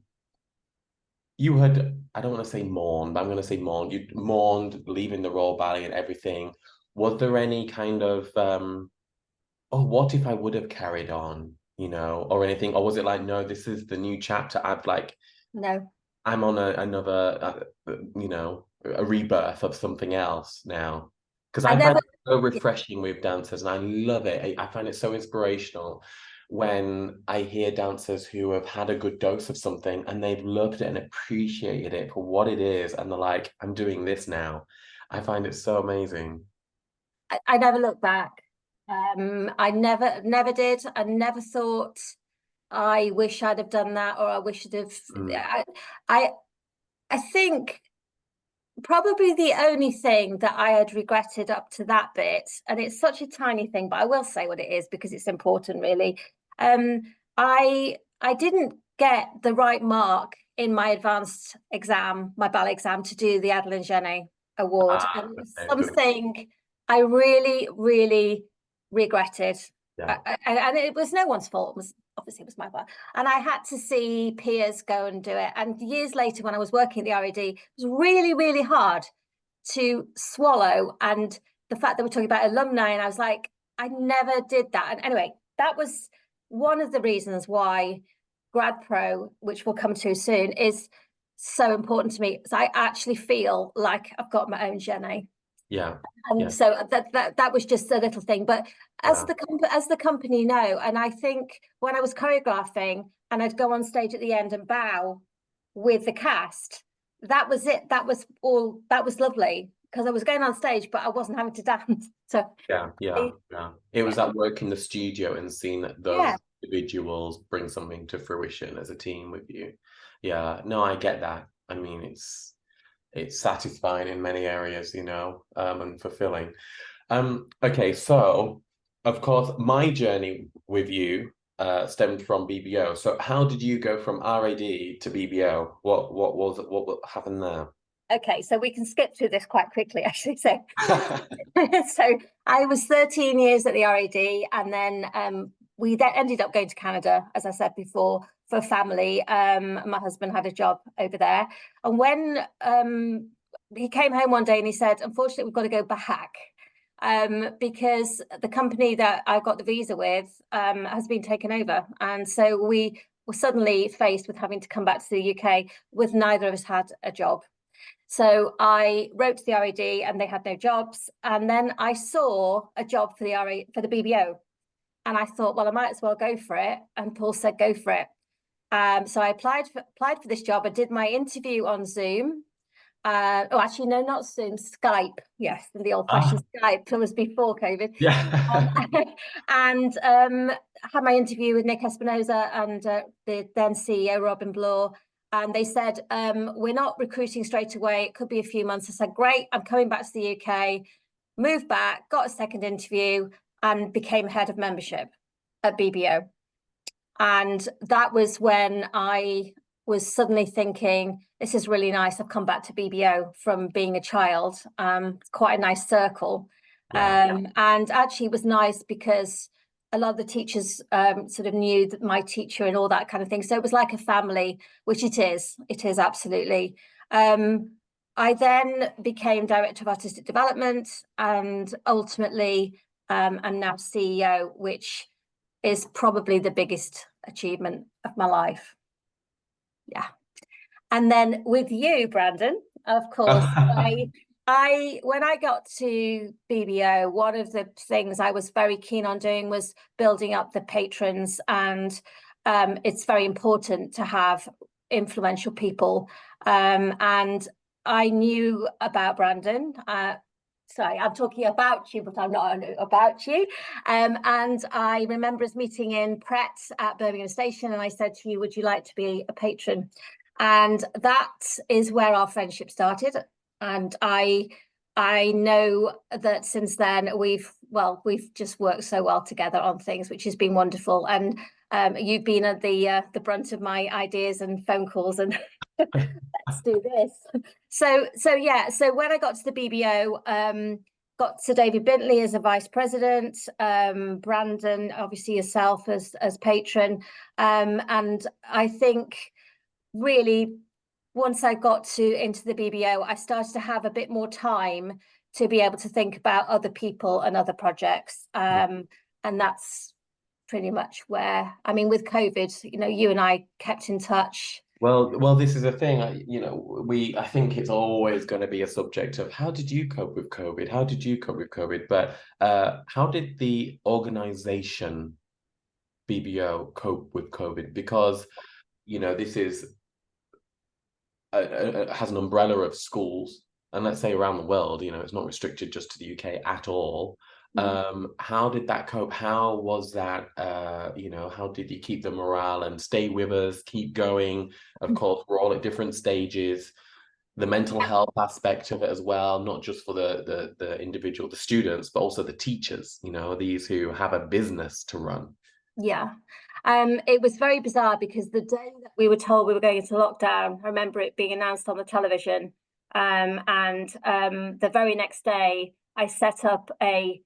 Speaker 2: had, I don't want to say mourned, but I'm going to say mourned. You mourned leaving the Royal Ballet and everything. Was there any kind of oh, what if I would have carried on, or anything? Or was it like, no, this is the new chapter.
Speaker 3: No,
Speaker 2: I'm on another, a rebirth of something else now. Because I find it so refreshing with dancers, and I love it. I find it so inspirational when I hear dancers who have had a good dose of something and they've loved it and appreciated it for what it is, and they're like, I'm doing this now. I find it so amazing.
Speaker 3: I never looked back. I never did. I never thought, I wish I'd have done that, or I wish I'd have. I think probably the only thing that I had regretted up to that bit, and it's such a tiny thing, but I will say what it is because it's important, really. I didn't get the right mark in my advanced exam, my ballet exam, to do the Adeline Jenny Award, and it was something I really, really regretted. And it was no one's fault. It was my fault. And I had to see peers go and do it. And years later, when I was working at the RAD, it was really, really hard to swallow. And the fact that we're talking about alumni, and I was like, I never did that. And anyway, that was one of the reasons why GradPro, which we'll come to soon, is so important to me, because I actually feel like I've got my own Jenny. So that was just a little thing, but as the company know, and I think when I was choreographing and I'd go on stage at the end and bow with the cast, that was it. That was lovely, because I was going on stage, but I wasn't having to dance. So
Speaker 2: it was that work in the studio and seeing that those individuals bring something to fruition as a team with you. No, I get that. I mean, it's satisfying in many areas, and fulfilling. Okay, so of course my journey with you stemmed from BBO. So how did you go from RAD to BBO? What happened there?
Speaker 3: Okay, so we can skip through this quite quickly, actually. So I was 13 years at the RAD, and then we then ended up going to Canada, as I said before, for family. My husband had a job over there, and when he came home one day and he said, unfortunately, we've got to go back, because the company that I got the visa with has been taken over, and so we were suddenly faced with having to come back to the UK with neither of us had a job. So I wrote to the RAD and they had no jobs, and then I saw a job for the BBO, and I thought, well, I might as well go for it. And Paul said, go for it. So I applied for this job. I did my interview on Zoom. Actually, no, not Zoom, Skype. Yes, the old-fashioned Skype. It was before COVID. And had my interview with Nick Espinosa and the then CEO, Robin Bloor. And they said, we're not recruiting straight away. It could be a few months. I said, great, I'm coming back to the UK. Moved back, got a second interview, and became head of membership. at BBO. And that was when I was suddenly thinking, this is really nice. I've come back to BBO from being a child. It's quite a nice circle. And actually it was nice because a lot of the teachers sort of knew that my teacher and all that kind of thing. So it was like a family, which it is absolutely. I then became Director of Artistic Development and ultimately I'm now CEO, which is probably the biggest achievement of my life. Yeah. And then with you, Brandon, of course, when I got to BBO, one of the things I was very keen on doing was building up the patrons, and it's very important to have influential people. And I knew about Brandon. Sorry, I'm talking about you, but I'm not about you. And I remember us meeting in Pret at Birmingham Station, and I said to you, would you like to be a patron? And that is where our friendship started. And I know that since then we've just worked so well together on things, which has been wonderful. And you've been at the brunt of my ideas and phone calls and let's do this. So when I got to the BBO, got Sir David Bintley as a vice president, Brandon, obviously yourself as patron, and I think really once I got into the BBO, I started to have a bit more time to be able to think about other people and other projects, and that's pretty much where, I mean, with COVID, you and I kept in touch.
Speaker 2: Well, this is a thing. I think it's always going to be a subject of how did you cope with COVID? How did you cope with COVID? But how did the organization BBO cope with COVID? Because this is has an umbrella of schools, and let's say around the world. It's not restricted just to the UK at all. How did that cope? How was that? How did you keep the morale and stay with us, keep going? Of course, we're all at different stages. The mental health aspect of it as well, not just for the individual, the students, but also the teachers, these who have a business to run.
Speaker 3: Yeah. It was very bizarre because the day that we were told we were going into lockdown, I remember it being announced on the television. And the very next day, I set up I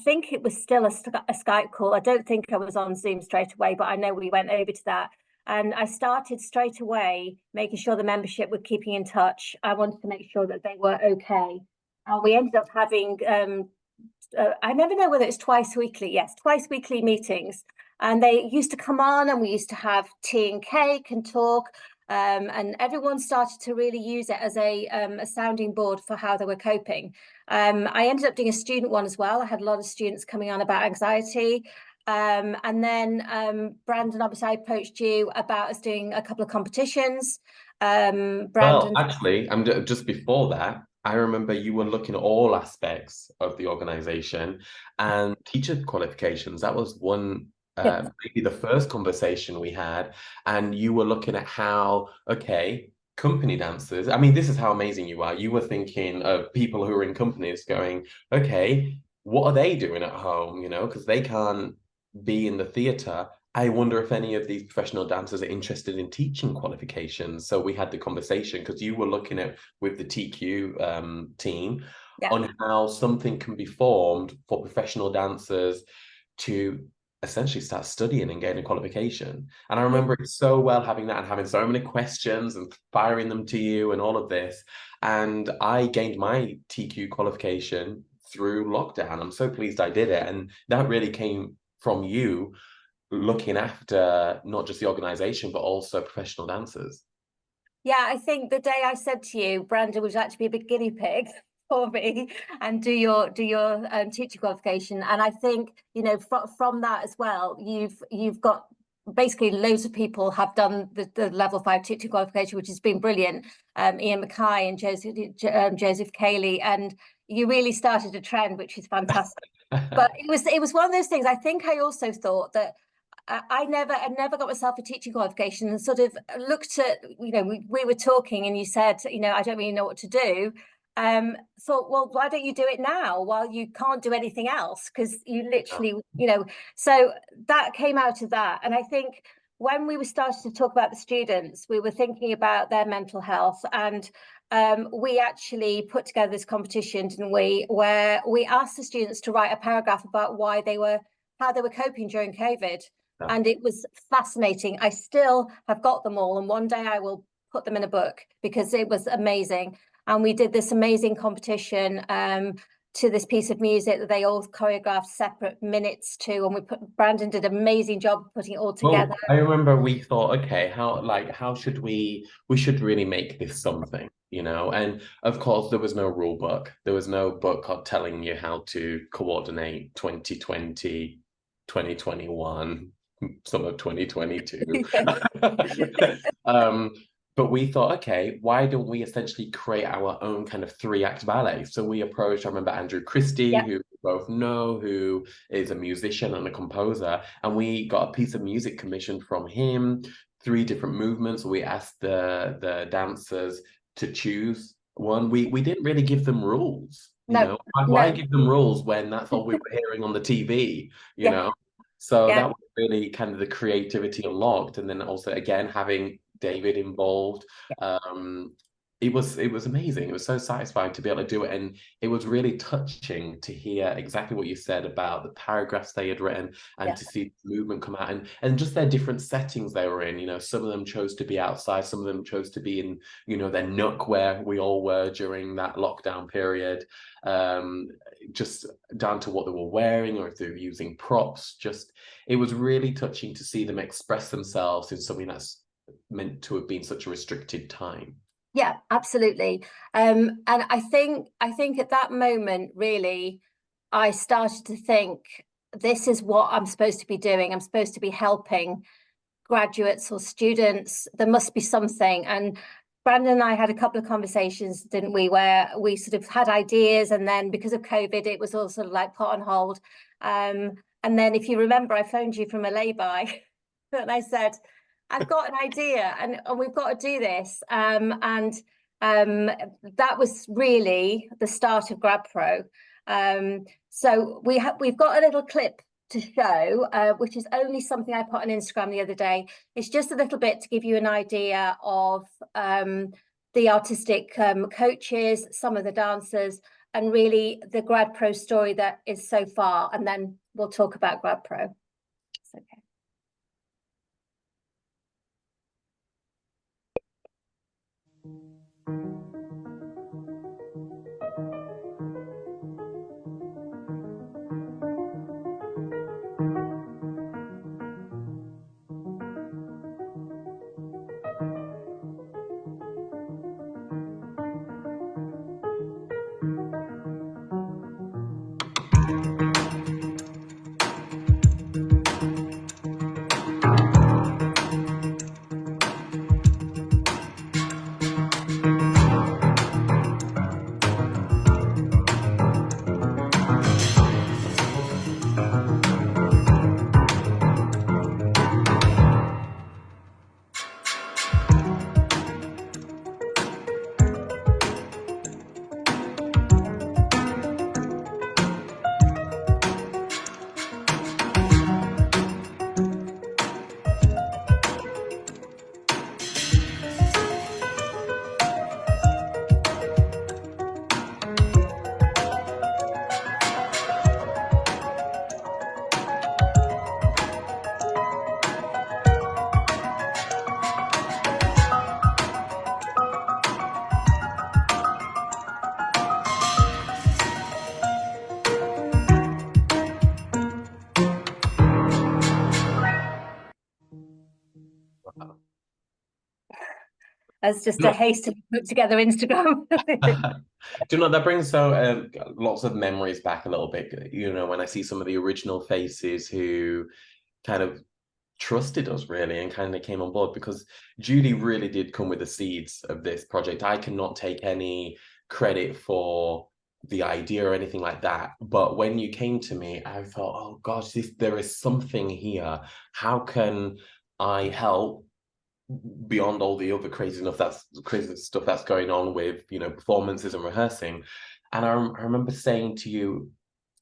Speaker 3: think it was still a Skype call. I don't think I was on Zoom straight away, but I know we went over to that. And I started straight away making sure the membership were keeping in touch. I wanted to make sure that they were okay. And we ended up having, I never know whether it's twice weekly. Yes, twice weekly meetings. And they used to come on and we used to have tea and cake and talk. And everyone started to really use it as a sounding board for how they were coping. I ended up doing a student one as well. I had a lot of students coming on about anxiety. And then Brandon, obviously I approached you about us doing a couple of competitions. Brandon...
Speaker 2: Well, actually, just before that, I remember you were looking at all aspects of the organization and teacher qualifications. That was one... maybe the first conversation we had, and you were looking at how, okay, company dancers, I mean, this is how amazing you are. You were thinking of people who are in companies going, okay, what are they doing at home, because they can't be in the theatre. I wonder if any of these professional dancers are interested in teaching qualifications. So we had the conversation because you were looking at with the TQ team on how something can be formed for professional dancers to essentially start studying and getting a qualification. And I remember it so well having that and having so many questions and firing them to you and all of this. And I gained my TQ qualification through lockdown. I'm so pleased I did it. And that really came from you looking after not just the organization, but also professional dancers.
Speaker 3: Yeah, I think the day I said to you, Brandon would actually be a big guinea pig for me and do your teacher qualification. And I think from that as well, you've got basically loads of people have done the level 5 teacher qualification, which has been brilliant. Ian Mackay and Joseph Cayley, and you really started a trend, which is fantastic. But it was one of those things. I think I also thought that I never got myself a teaching qualification, and sort of looked at, we were talking and you said, I don't really know what to do. thought, well, why don't you do it now while you can't do anything else? Because you literally, you know, so that came out of that. And I think when we were starting to talk about the students, we were thinking about their mental health, and we actually put together this competition, didn't we, where we asked the students to write a paragraph about how they were coping during COVID.
Speaker 2: Yeah.
Speaker 3: And it was fascinating. I still have got them all, and one day I will put them in a book because it was amazing. And we did this amazing competition to this piece of music that they all choreographed separate minutes to, and Brandon did an amazing job of putting it all together.
Speaker 2: Well, I remember we thought, okay, how should we should really make this something, you know? And of course, there was no rule book. There was no book telling you how to coordinate 2020, 2021, some of 2022. But we thought, okay, why don't we essentially create our own kind of 3-act ballet? So we approached, I remember Andrew Christie,
Speaker 3: Yeah.
Speaker 2: who we both know, who is a musician and a composer, and we got a piece of music commissioned from him, 3 different movements. We asked the dancers to choose one. We didn't really give them rules, you know? Why give them rules when that's all we were hearing on the TV, you know? So that was really kind of the creativity unlocked. And then also, again, having David involved, it was amazing. It was so satisfying to be able to do it, and it was really touching to hear exactly what you said about the paragraphs they had written, and to see the movement come out, and just their different settings they were in. You know, some of them chose to be outside, some of them chose to be in, you know, their nook where we all were during that lockdown period, just down to what they were wearing, or if they were using props. Just, it was really touching to see them express themselves in something that's meant to have been such a restricted time.
Speaker 3: Yeah, absolutely. And I think at that moment, really, I started to think, this is what I'm supposed to be doing. I'm supposed to be helping graduates or students. There must be something. And Brandon and I had a couple of conversations, didn't we, where we sort of had ideas, and then because of COVID, it was all sort of like put on hold. And then, if you remember, I phoned you from a lay-by and I said, I've got an idea, and we've got to do this. And that was really the start of GradPro. So we've got a little clip to show, which is only something I put on Instagram the other day. It's just a little bit to give you an idea of the artistic coaches, some of the dancers, and really the GradPro story that is so far. And then we'll talk about GradPro. It's okay. As just a hastily put together Instagram.
Speaker 2: Do you know, that brings so lots of memories back a little bit, you know, when I see some of the original faces who kind of trusted us really and kind of came on board, because Judy really did come with the seeds of this project. I cannot take any credit for the idea or anything like that, but when you came to me, I thought, oh gosh, there is something here. How can I help beyond all the other crazy stuff that's going on with, you know, performances and rehearsing. And I remember saying to you,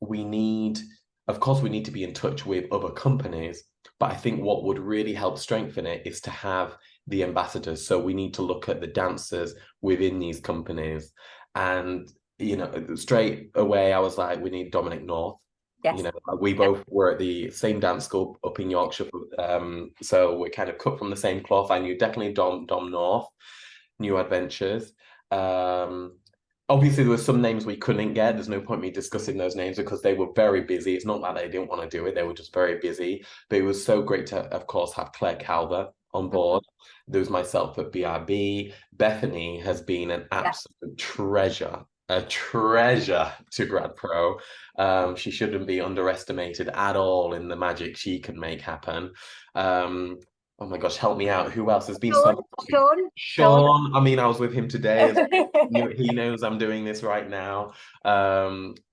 Speaker 2: of course, we need to be in touch with other companies, but I think what would really help strengthen it is to have the ambassadors. So we need to look at the dancers within these companies. And, you know, straight away, I was like, we need Dominic North.
Speaker 3: Yes.
Speaker 2: You know, we both were at the same dance school up in Yorkshire, so we're kind of cut from the same cloth. I knew definitely Dom North, New Adventures. Obviously, there were some names we couldn't get. There's no point me discussing those names because they were very busy. It's not that they didn't want to do it; they were just very busy. But it was so great to, of course, have Claire Calver on board. There was myself at BRB. Bethany has been an absolute treasure. A treasure to GradPro. She shouldn't be underestimated at all in the magic she can make happen. Oh my gosh, help me out. Who else has been Sean. I mean, I was with him today. He knows I'm doing this right now.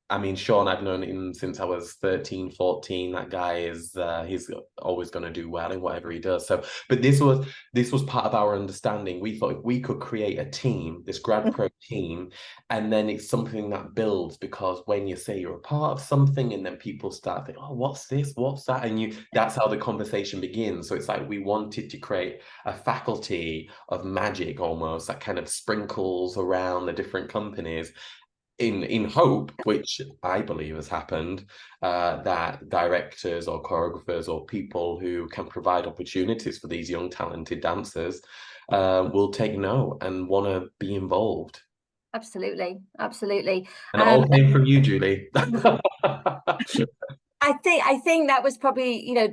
Speaker 2: I mean, Sean, I've known him since I was 13, 14. That guy is, he's always going to do well in whatever he does. So, but this was part of our understanding. We thought if we could create a team, this GradPro team, and then it's something that builds, because when you say you're a part of something and then people start thinking, oh, what's this? What's that? And that's how the conversation begins. So it's like we wanted to create a faculty of magic almost that kind of sprinkles around the different companies, in hope, which I believe has happened, that directors or choreographers or people who can provide opportunities for these young talented dancers will take note and want to be involved.
Speaker 3: Absolutely. And
Speaker 2: it all came from you, Julie.
Speaker 3: I think that was probably, you know,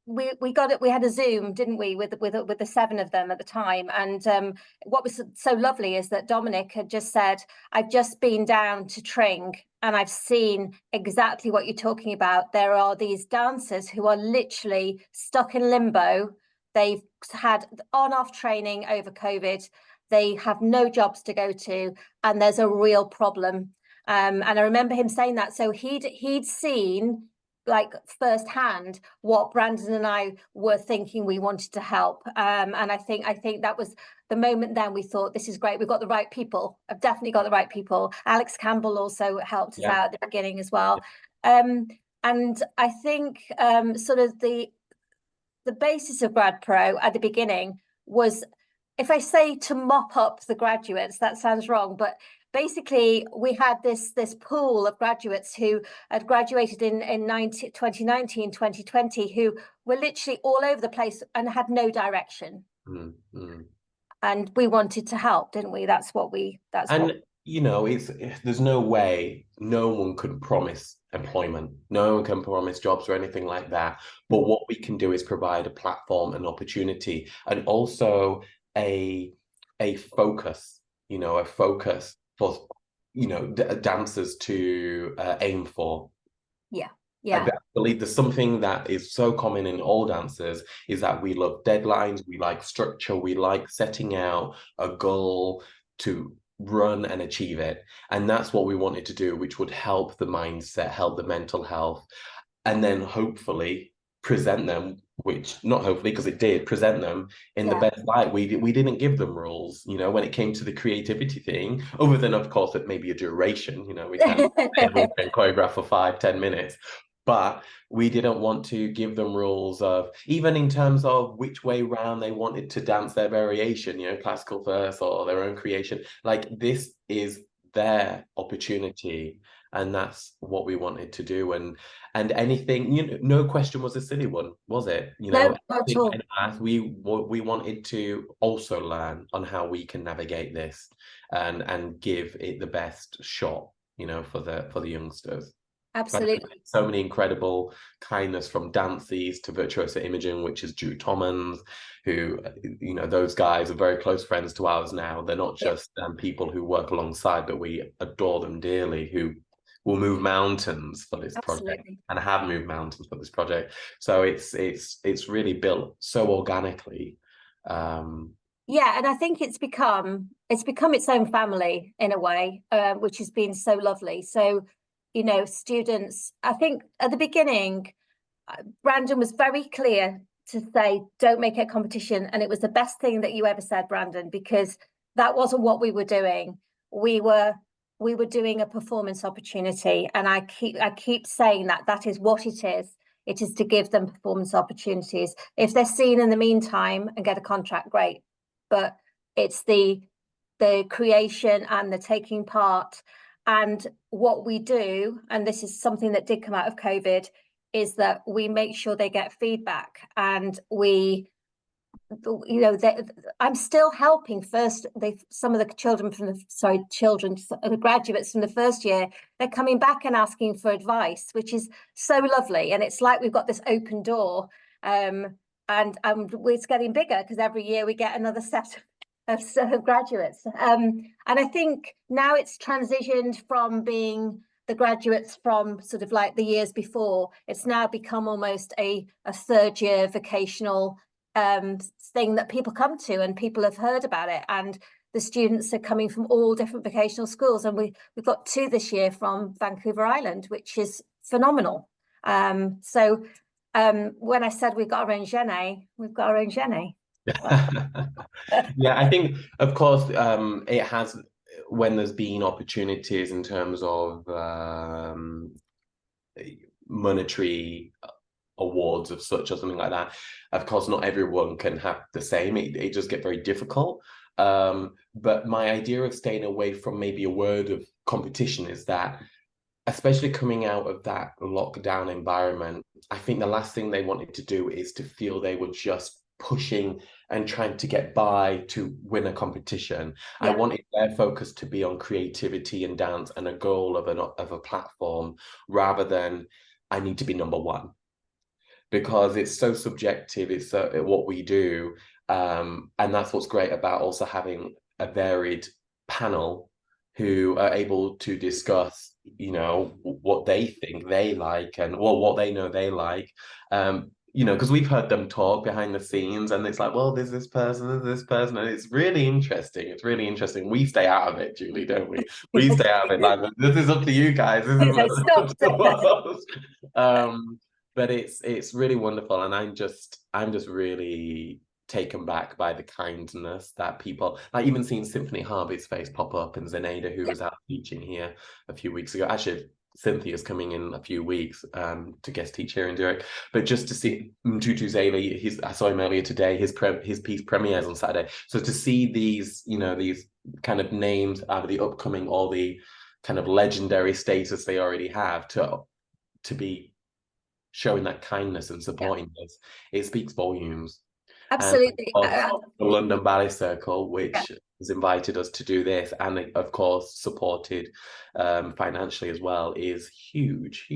Speaker 3: we got it. We had a Zoom, didn't we, with the 7 of them at the time. And what was so lovely is that Dominic had just said, I've just been down to Tring and I've seen exactly what you're talking about. There are these dancers who are literally stuck in limbo. They've had on-off training over COVID. They have no jobs to go to, and there's a real problem. And I remember him saying that. So he'd seen, like, firsthand what Brandon and I were thinking we wanted to help. And I think that was the moment then we thought, this is great. We've got the right people. I've definitely got the right people. Alex Campbell also helped us out at the beginning as well. And I think sort of the basis of GradPro at the beginning was, if I say to mop up the graduates, that sounds wrong, but basically we had this pool of graduates who had graduated in 2019, 2020, who were literally all over the place and had no direction. And we wanted to help, didn't we? You know,
Speaker 2: there's no way, no one could promise employment, no one can promise jobs or anything like that, but what we can do is provide a platform, an opportunity, and also a focus, you know, a focus for, you know, dancers to aim for. I believe there's something that is so common in all dancers, is that we love deadlines, we like structure, we like setting out a goal to run and achieve it. And that's what we wanted to do, which would help the mindset, help the mental health, and then hopefully present them, which not hopefully, because it did present them in the best light. We didn't give them rules, you know, when it came to the creativity thing, other than, of course, it may be a duration, you know, we can't choreograph for 5-10 minutes. But we didn't want to give them rules of, even in terms of which way round they wanted to dance their variation, you know, classical first or their own creation. Like, this is their opportunity, and that's what we wanted to do. And anything, you know, no question was a silly one, was it? You know, we wanted to also learn on how we can navigate this and give it the best shot, you know, for the youngsters.
Speaker 3: Absolutely.
Speaker 2: So many incredible kindness from Dances to Virtuosa Imogen, which is Drew Tommans, who, you know, those guys are very close friends to ours now. They're not just people who work alongside, but we adore them dearly, who will move mountains for this project and have moved mountains for this project. So it's really built so organically.
Speaker 3: And I think it's become its own family in a way, which has been so lovely. So, you know, students, I think at the beginning, Brandon was very clear to say, don't make it a competition. And it was the best thing that you ever said, Brandon, because that wasn't what we were doing. We were doing a performance opportunity. And I keep saying that is what it is. It is to give them performance opportunities. If they're seen in the meantime and get a contract, great. But it's the creation and the taking part. And what we do, and this is something that did come out of COVID, is that we make sure they get feedback, and I'm still helping some of the the graduates from the first year. They're coming back and asking for advice, which is so lovely. And it's like we've got this open door, and it's getting bigger because every year we get another set of graduates. And I think now it's transitioned from being the graduates from sort of like the years before. It's now become almost a third year vocational thing that people come to, and people have heard about it, and the students are coming from all different vocational schools, and we've got 2 this year from Vancouver Island, which is phenomenal. So when I said we've got our own Jenny, we've got our own Jenny.
Speaker 2: Yeah, I think, of course, it has, when there's been opportunities in terms of monetary awards of such or something like that, of course not everyone can have the same. It does get very difficult, but my idea of staying away from maybe a word of competition is that, especially coming out of that lockdown environment, I think the last thing they wanted to do is to feel they were just pushing and trying to get by to win a competition. Yeah. I wanted their focus to be on creativity and dance and a goal of a platform, rather than I need to be number one, because it's so subjective. It's what we do, and that's what's great about also having a varied panel who are able to discuss, what they think they like, and what they know they like. Because we've heard them talk behind the scenes, and it's like, well, there's this person, and it's really interesting. It's really interesting. We stay out of it, Julie, don't we? We stay out of it. Like, this is up to you guys. This is up to us. But it's really wonderful, and I'm just really taken back by the kindness that people, like, even seeing Symphony Harvey's face pop up, and Zenaida, who was out teaching here a few weeks ago. Actually, Cynthia's coming in a few weeks to guest teach here in Zurich. But just to see Tutu Zali, I saw him earlier today, his piece premieres on Saturday. So to see these, these kind of names out of the upcoming, all the kind of legendary status they already have, to be showing that kindness and supporting this, it speaks volumes.
Speaker 3: Absolutely.
Speaker 2: And the London Ballet Circle, which has invited us to do this, and of course supported financially as well, is huge.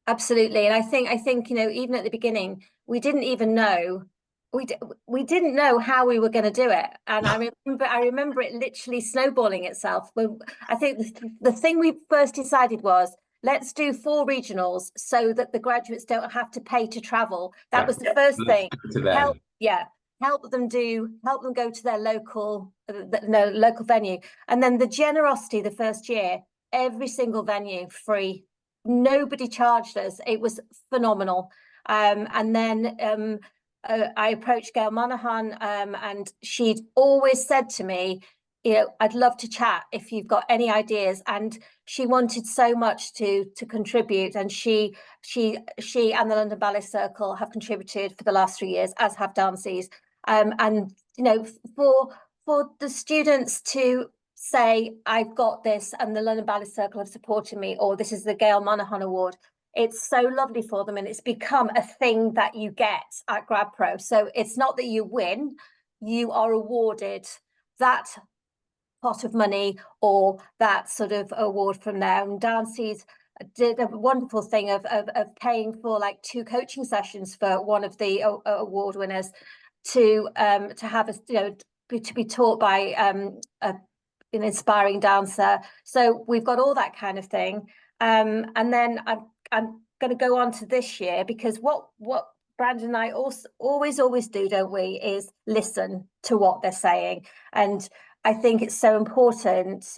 Speaker 3: Absolutely. And I think even at the beginning, we didn't even know, we didn't know how we were going to do it. And I remember it literally snowballing itself. I think the thing we first decided was, let's do 4 regionals so that the graduates don't have to pay to travel. That was the first thing. Help them go to their local venue. And then the generosity the first year, every single venue free. Nobody charged us. It was phenomenal. And then I approached Gail Monaghan, and she'd always said to me, I'd love to chat if you've got any ideas. And she wanted so much to contribute, and she and the London Ballet Circle have contributed for the last 3 years, as have Dances. And for the students to say, I've got this, and the London Ballet Circle have supported me, or this is the Gail Monaghan Award, it's so lovely for them, and it's become a thing that you get at GradPro. So it's not that you win, you are awarded that pot of money or that sort of award from there. And Dances did a wonderful thing of paying for like 2 coaching sessions for one of the award winners to have us, to be taught by an inspiring dancer. So we've got all that kind of thing. And then I'm going to go on to this year, because what Brandon and I also always do, don't we, is listen to what they're saying. And I think it's so important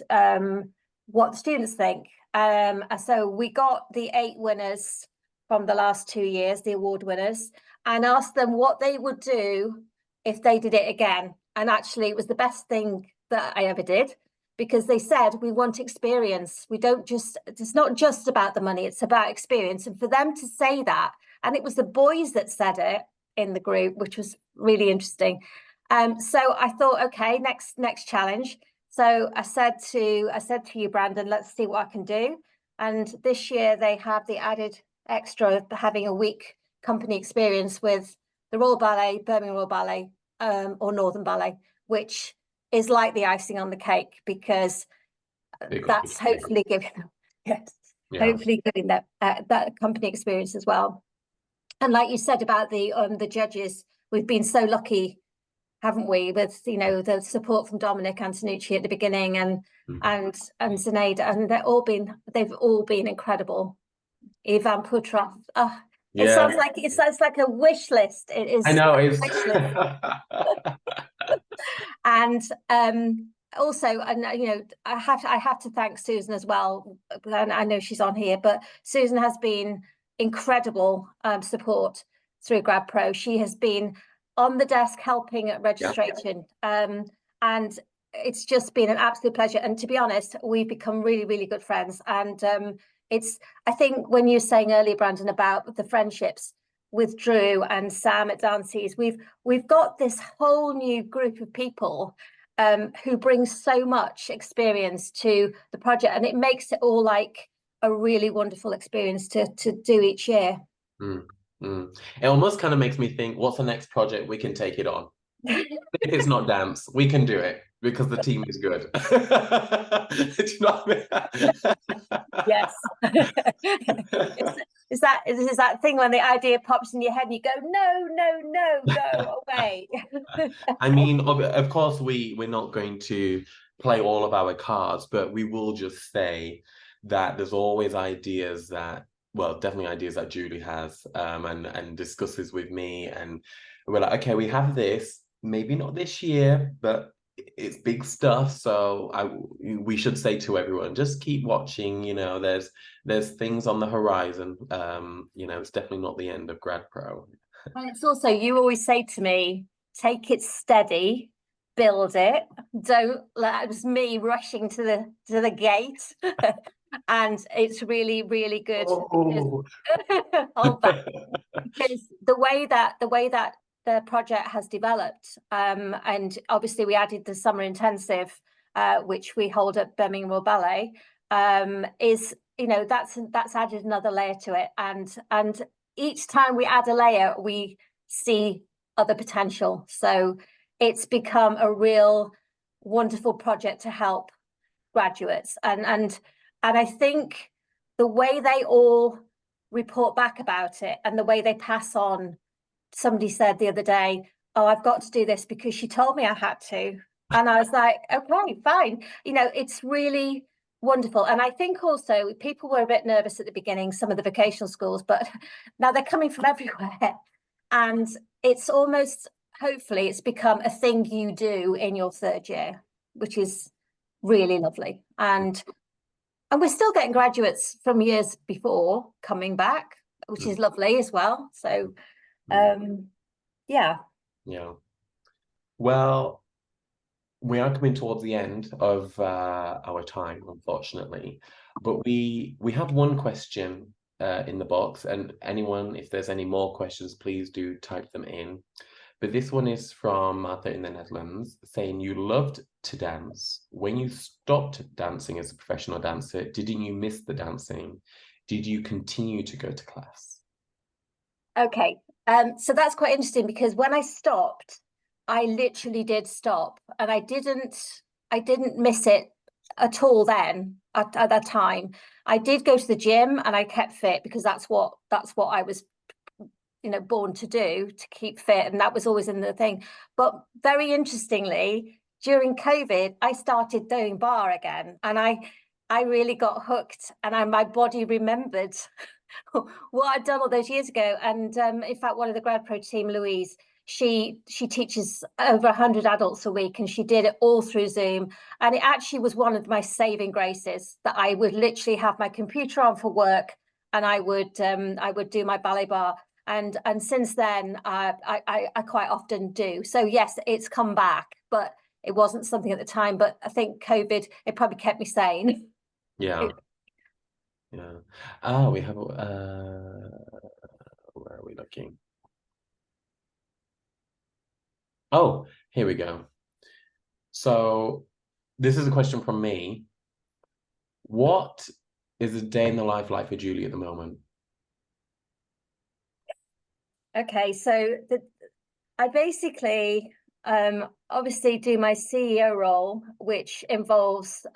Speaker 3: what the students think. So we got the 8 winners from the last 2 years, the award winners, and asked them what they would do if they did it again. And actually, it was the best thing that I ever did, because they said, we want experience. We don't just, it's not just about the money, it's about experience. And for them to say that, and it was the boys that said it in the group, which was really interesting. So I thought, okay, next challenge. So I said to you, Brandon, let's see what I can do. And this year they have the added extra of having a week company experience with the Royal Ballet, Birmingham Royal Ballet, or Northern Ballet, which is like the icing on the cake, because that's hopefully giving them, yes, hopefully giving them that company experience as well. And like you said about the judges, we've been so lucky, haven't we, with, you know, the support from Dominic Antonucci at the beginning, and Zenaida, and they've all been incredible. Ivan Putrov. Oh, it sounds like a wish list. It is.
Speaker 2: I know, it's
Speaker 3: and also, and you know, I have to thank Susan as well. And I know she's on here, but Susan has been incredible support through GradPro. She has been on the desk helping at registration, and it's just been an absolute pleasure. And to be honest, we've become really, really good friends. And I think when you were saying earlier, Brandon, about the friendships with Drew and Sam at Dances, we've got this whole new group of people who bring so much experience to the project, and it makes it all like a really wonderful experience to do each year.
Speaker 2: It almost kind of makes me think, what's the next project we can take it on? If it's not dance, we can do it because the team is good. Do you know what I mean?
Speaker 3: Yes. Is that thing when the idea pops in your head and you go, no, go away.
Speaker 2: I mean, of course, we're not going to play all of our cards, but we will just say that there's always ideas that, well, definitely ideas that Julie has and discusses with me. And we're like, okay, we have this, maybe not this year, but it's big stuff. So we should say to everyone, just keep watching. You know, there's things on the horizon. You know, it's definitely not the end of GradPro.
Speaker 3: And it's also, you always say to me, take it steady, build it. Don't let it was me rushing to the gate. And it's really, really good. Hold back. Because the way that the project has developed, and obviously we added the summer intensive, which we hold at Birmingham Royal Ballet, is, you know, that's added another layer to it, and each time we add a layer, we see other potential. So it's become a real wonderful project to help graduates, and I think the way they all report back about it and the way they pass on. Somebody said the other day, oh, I've got to do this because she told me I had to. And I was like, okay, fine. You know, it's really wonderful. And I think also people were a bit nervous at the beginning, some of the vocational schools, but now they're coming from everywhere. And it's almost, hopefully, it's become a thing you do in your third year, which is really lovely. And we're still getting graduates from years before coming back, which is lovely as well. So yeah.
Speaker 2: Well, we are coming towards the end of our time, unfortunately, but we have one question in the box, and anyone, if there's any more questions, please do type them in. But this one is from Martha in the Netherlands, saying, you loved to dance. When you stopped dancing as a professional dancer, didn't you miss the dancing? Did you continue to go to class?
Speaker 3: Okay, so that's quite interesting, because when I stopped, I literally did stop, and I didn't miss it at all then at that time. I did go to the gym and I kept fit, because that's what I was, you know, born to do, to keep fit, and that was always in the thing. But very interestingly, during COVID, I started doing bar again, and I really got hooked, and my body remembered what I'd done all those years ago. And in fact, one of the GradPro team, Louise, she teaches over 100 adults a week, and she did it all through Zoom. And it actually was one of my saving graces, that I would literally have my computer on for work, and I would do my ballet bar. And since then, I quite often do. So yes, it's come back, but it wasn't something at the time. But I think COVID, it probably kept me sane.
Speaker 2: Yeah. Yeah. Oh, we have where are we looking? Oh, here we go. So this is a question from me. What is a day in the life like for Julie at the moment?
Speaker 3: Okay, so I basically obviously do my CEO role, which involves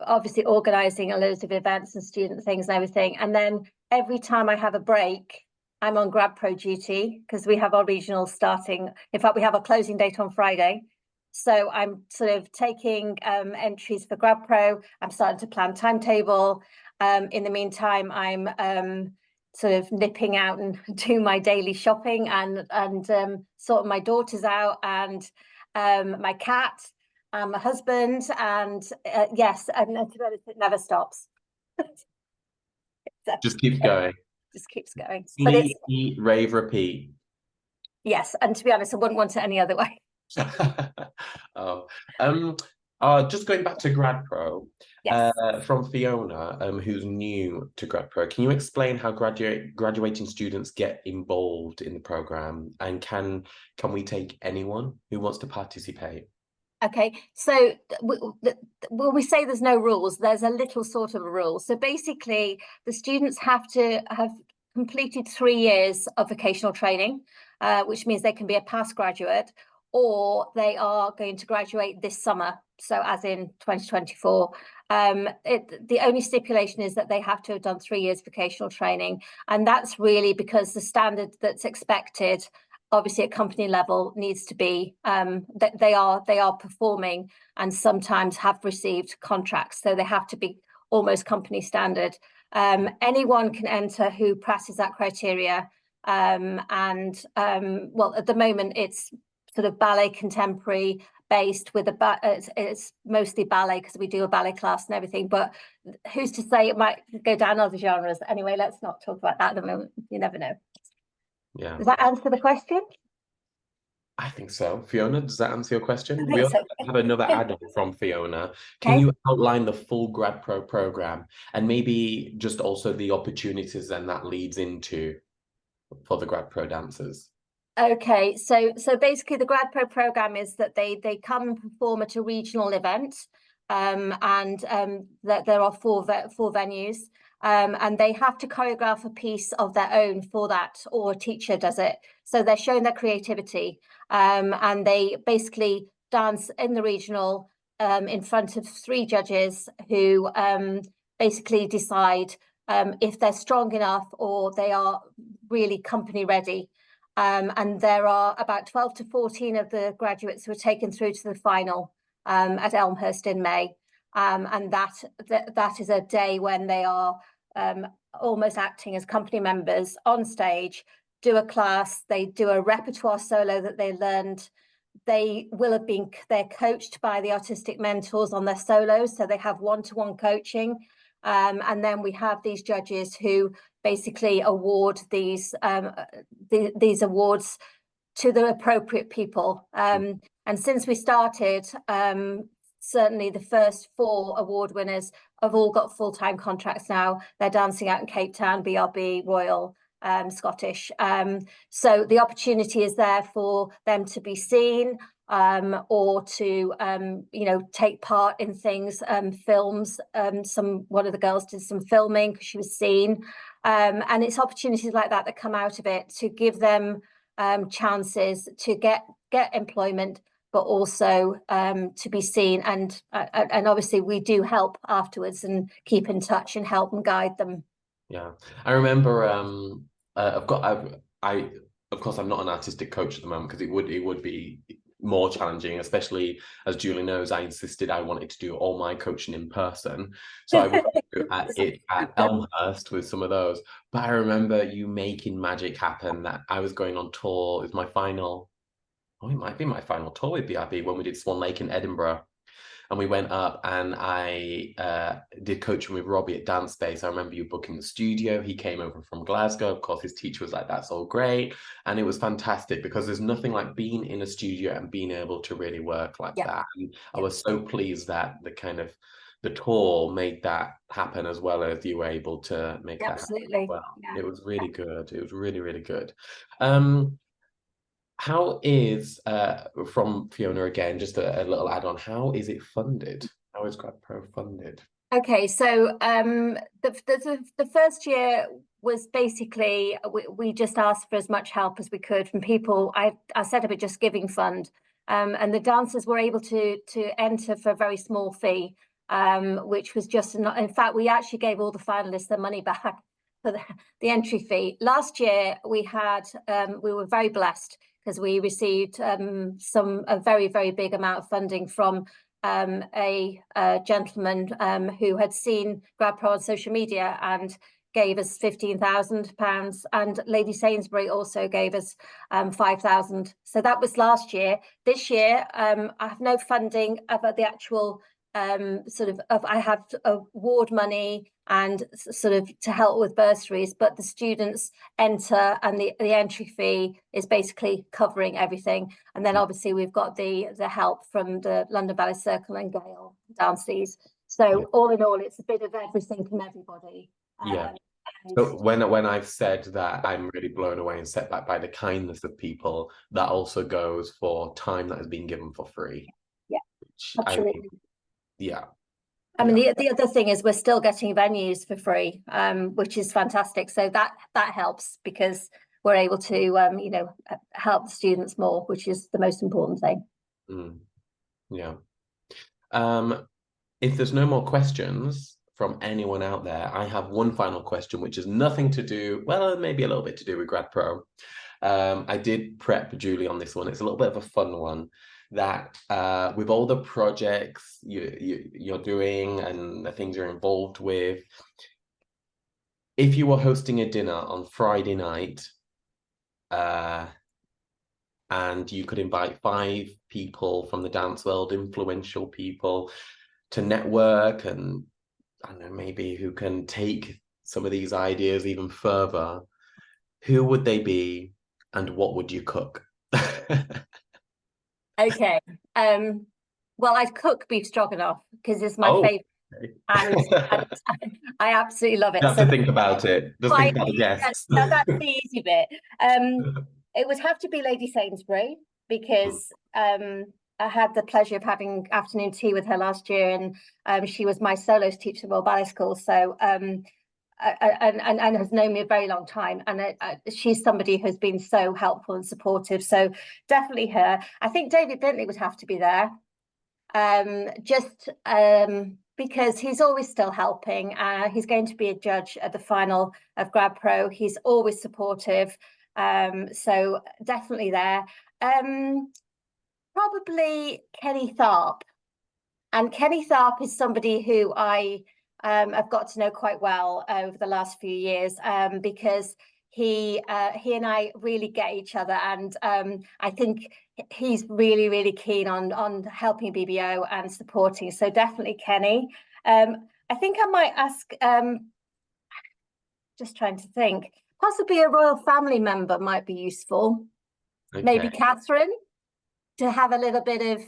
Speaker 3: obviously organizing a loads of events and student things and everything. And then every time I have a break, I'm on GradPro duty because we have our regional starting. In fact, we have a closing date on Friday. So I'm sort of taking entries for GradPro. I'm starting to plan timetable. In the meantime, I'm sort of nipping out and doing my daily shopping and sorting my daughters out and my cat. My husband, and yes, and to be honest, it never stops. So,
Speaker 2: Just keeps going.
Speaker 3: just keeps going. But it's
Speaker 2: Eat, rave, repeat.
Speaker 3: yes, and to be honest, I wouldn't want it any other way.
Speaker 2: Oh, just going back to GradPro,
Speaker 3: Yes.
Speaker 2: from Fiona, who's new to GradPro, can you explain how graduating students get involved in the program, and can we take anyone who wants to participate?
Speaker 3: Okay, so when we say there's no rules, there's a little sort of a rule. So basically, the students have to have completed 3 years of vocational training, which means they can be a past graduate, or they are going to graduate this summer, so as in 2024. The only stipulation is that they have to have done 3 years vocational training, and that's really because the standard that's expected, obviously at company level, needs to be that they are performing and sometimes have received contracts, so they have to be almost company standard. Anyone can enter who passes that criteria, well, at the moment it's sort of ballet contemporary based with it's mostly ballet because we do a ballet class and everything, but who's to say it might go down other genres. Anyway, let's not talk about that at the moment. You never know.
Speaker 2: Yeah.
Speaker 3: Does that answer the question?
Speaker 2: I think so. Fiona, does that answer your question?
Speaker 3: I
Speaker 2: We
Speaker 3: think
Speaker 2: also
Speaker 3: so.
Speaker 2: have another add-on from Fiona. Can
Speaker 3: Okay.
Speaker 2: you outline the full GradPro program and maybe just also the opportunities then that leads into for the GradPro dancers?
Speaker 3: Okay, so basically the GradPro program is that they come and perform at a regional event, and that there are four venues, and they have to choreograph a piece of their own for that, or a teacher does it. So they're showing their creativity, and they basically dance in the regional in front of 3 judges who basically decide if they're strong enough or they are really company ready. And there are about 12 to 14 of the graduates who are taken through to the final at Elmhurst in May. And that is a day when they are almost acting as company members on stage, do a class, they do a repertoire solo that they learned. They're coached by the artistic mentors on their solos, so they have one-to-one coaching. And then we have these judges who basically award these awards to the appropriate people. And since we started, certainly the first 4 award winners have all got full-time contracts now. They're dancing out in Cape Town, BRB, Royal, Scottish. So the opportunity is there for them to be seen, or to take part in things, films. One of the girls did some filming because she was seen, and it's opportunities like that come out of it to give them chances to get employment, but also to be seen, and obviously we do help afterwards and keep in touch and help and guide them.
Speaker 2: Yeah, I remember. Of course, I'm not an artistic coach at the moment because it would be more challenging, especially as Julie knows, I insisted I wanted to do all my coaching in person. So I would do at Elmhurst with some of those. But I remember you making magic happen, that I was going on tour. It was my final, it might be my final tour with BRB when we did Swan Lake in Edinburgh. and we went up, and I did coaching with Robbie at Dance Space. I remember you booking the studio. He came over from Glasgow. Of course, his teacher was like, "That's all great," and it was fantastic because there's nothing like being in a studio and being able to really work like that. And I was so pleased that the tour made that happen, as well as you were able to make that happen. Well, it was really good. It was really, really good. How is, from Fiona again, just a little add-on, how is it funded? How is GradPro funded?
Speaker 3: Okay, so the first year was basically, we just asked for as much help as we could from people. I set up a Just Giving fund, and the dancers were able to enter for a very small fee, which was just, in fact, we actually gave all the finalists their money back for the entry fee. Last year, we were very blessed because we received a very, very big amount of funding from a gentleman who had seen GradPro on social media and gave us £15,000, and Lady Sainsbury also gave us 5,000. So that was last year. This year, I have no funding about the actual I have award money and sort of to help with bursaries, but the students enter, and the entry fee is basically covering everything. And then obviously we've got the help from the London Ballet Circle and Gale Dances. So all in all, it's a bit of everything from everybody.
Speaker 2: So when I've said that I'm really blown away and set back by the kindness of people, that also goes for time that has been given for free.
Speaker 3: Yeah, absolutely. I mean, the other thing is we're still getting venues for free, which is fantastic. So that helps because we're able to, help the students more, which is the most important thing.
Speaker 2: If there's no more questions from anyone out there, I have one final question, which is nothing to do, well, maybe a little bit to do with GradPro. I did prep Julie on this one. It's a little bit of a fun one. That with all the projects you're doing and the things you're involved with, if you were hosting a dinner on Friday night and you could invite 5 people from the dance world, influential people, to network, and I don't know, maybe who can take some of these ideas even further, who would they be and what would you cook?
Speaker 3: Okay. Well, I'd cook beef stroganoff because it's my favorite. And I absolutely love it.
Speaker 2: You have to think about it. Just think about the guests.
Speaker 3: That's the easy bit. It would have to be Lady Sainsbury because I had the pleasure of having afternoon tea with her last year, and she was my solos teacher at Royal Ballet School. So and has known me a very long time, and she's somebody who's been so helpful and supportive. So definitely her. I think David Bentley would have to be there, because he's always still helping. He's going to be a judge at the final of GradPro. He's always supportive. So definitely there. Probably Kenny Tharp, and Kenny Tharp is somebody who I've got to know quite well over the last few years, because he and I really get each other, and I think he's really, really keen on helping BBO and supporting. So definitely Kenny. I think I might ask, just trying to think, possibly a royal family member might be useful. Okay. Maybe Catherine, to have a little bit of,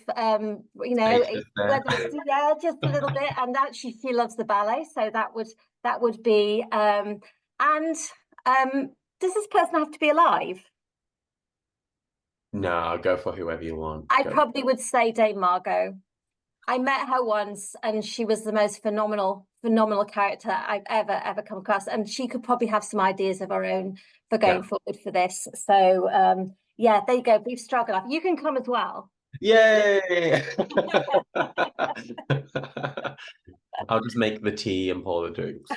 Speaker 3: just a little bit. And actually, she loves the ballet, so that would be. Does this person have to be alive?
Speaker 2: No, I'll go for whoever you want.
Speaker 3: I probably would say Dame Margot. I met her once, and she was the most phenomenal character I've ever come across. And she could probably have some ideas of her own for going forward for this. So. Yeah, there you go, beef stroganoff. You can come as well.
Speaker 2: Yay! I'll just make the tea and pour the drinks.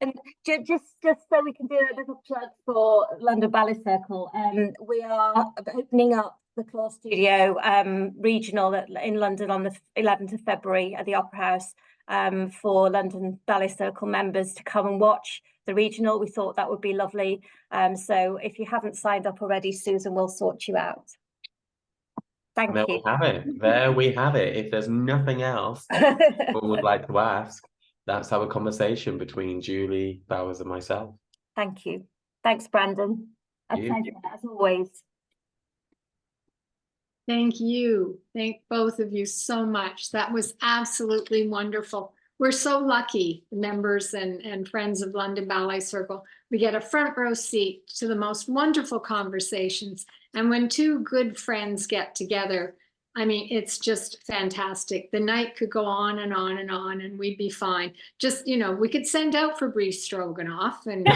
Speaker 3: And just so we can do a little plug for London Ballet Circle, we are opening up the Claw Studio regional in London on the 11th of February at the Opera House, for London Ballet Circle members to come and watch the regional. We thought that would be lovely. So if you haven't signed up already, Susan will sort you out. Thank
Speaker 2: There
Speaker 3: you.
Speaker 2: we have it. There we have it. If there's nothing else that people would like to ask, that's our conversation between Julie Bowers and myself.
Speaker 3: Thank you. Thanks, Brandon. A pleasure, as always.
Speaker 1: Thank you. Thank both of you so much. That was absolutely wonderful. We're so lucky, members and friends of London Ballet Circle. We get a front row seat to the most wonderful conversations. And when two good friends get together, I mean, it's just fantastic. The night could go on and on and on, and we'd be fine. Just, you know, we could send out for beef stroganoff and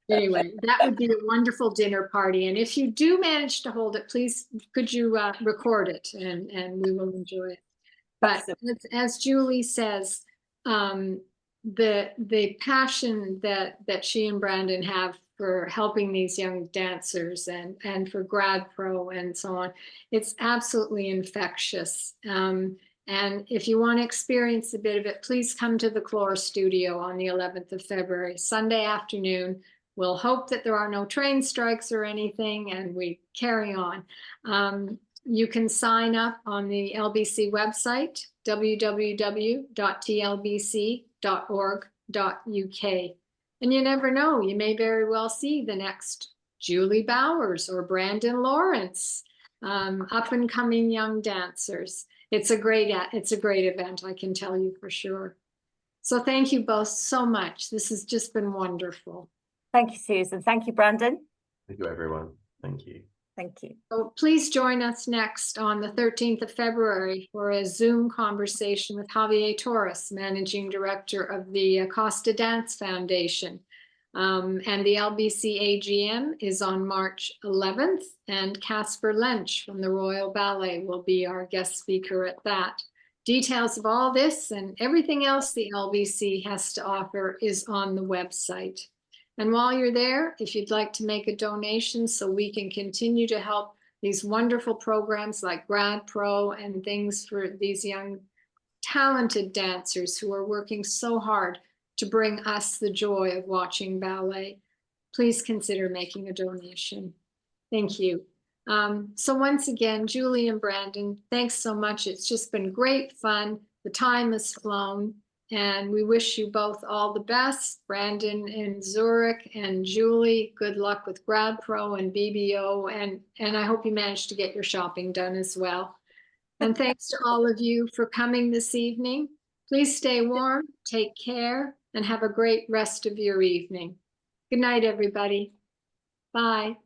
Speaker 1: anyway, that would be a wonderful dinner party. And if you do manage to hold it, please, could you record it and we will enjoy it. But as Julie says, the passion that she and Brandon have for helping these young dancers and for GradPro and so on, it's absolutely infectious. And if you want to experience a bit of it, please come to the Clore Studio on the 11th of February, Sunday afternoon. We'll hope that there are no train strikes or anything, and we carry on. You can sign up on the LBC website, www.tlbc.org.uk. And you never know, you may very well see the next Julie Bowers or Brandon Lawrence, up and coming young dancers. It's a great event, I can tell you for sure. So thank you both so much. This has just been wonderful.
Speaker 3: Thank you, Susan. Thank you, Brandon.
Speaker 2: Thank you, everyone. Thank you.
Speaker 3: Thank you.
Speaker 1: So please join us next on the 13th of February for a Zoom conversation with Javier Torres, Managing Director of the Costa Dance Foundation. And the LBC AGM is on March 11th, and Casper Lench from the Royal Ballet will be our guest speaker at that. Details of all this and everything else the LBC has to offer is on the website. And while you're there, if you'd like to make a donation so we can continue to help these wonderful programs like GradPro and things for these young talented dancers who are working so hard to bring us the joy of watching ballet, please consider making a donation. Thank you. So once again, Julie and Brandon, thanks so much. It's just been great fun. The time has flown. And we wish you both all the best, Brandon in Zurich and Julie. Good luck with GradPro and BBO, and I hope you manage to get your shopping done as well. And thanks to all of you for coming this evening. Please stay warm, take care, and have a great rest of your evening. Good night, everybody. Bye.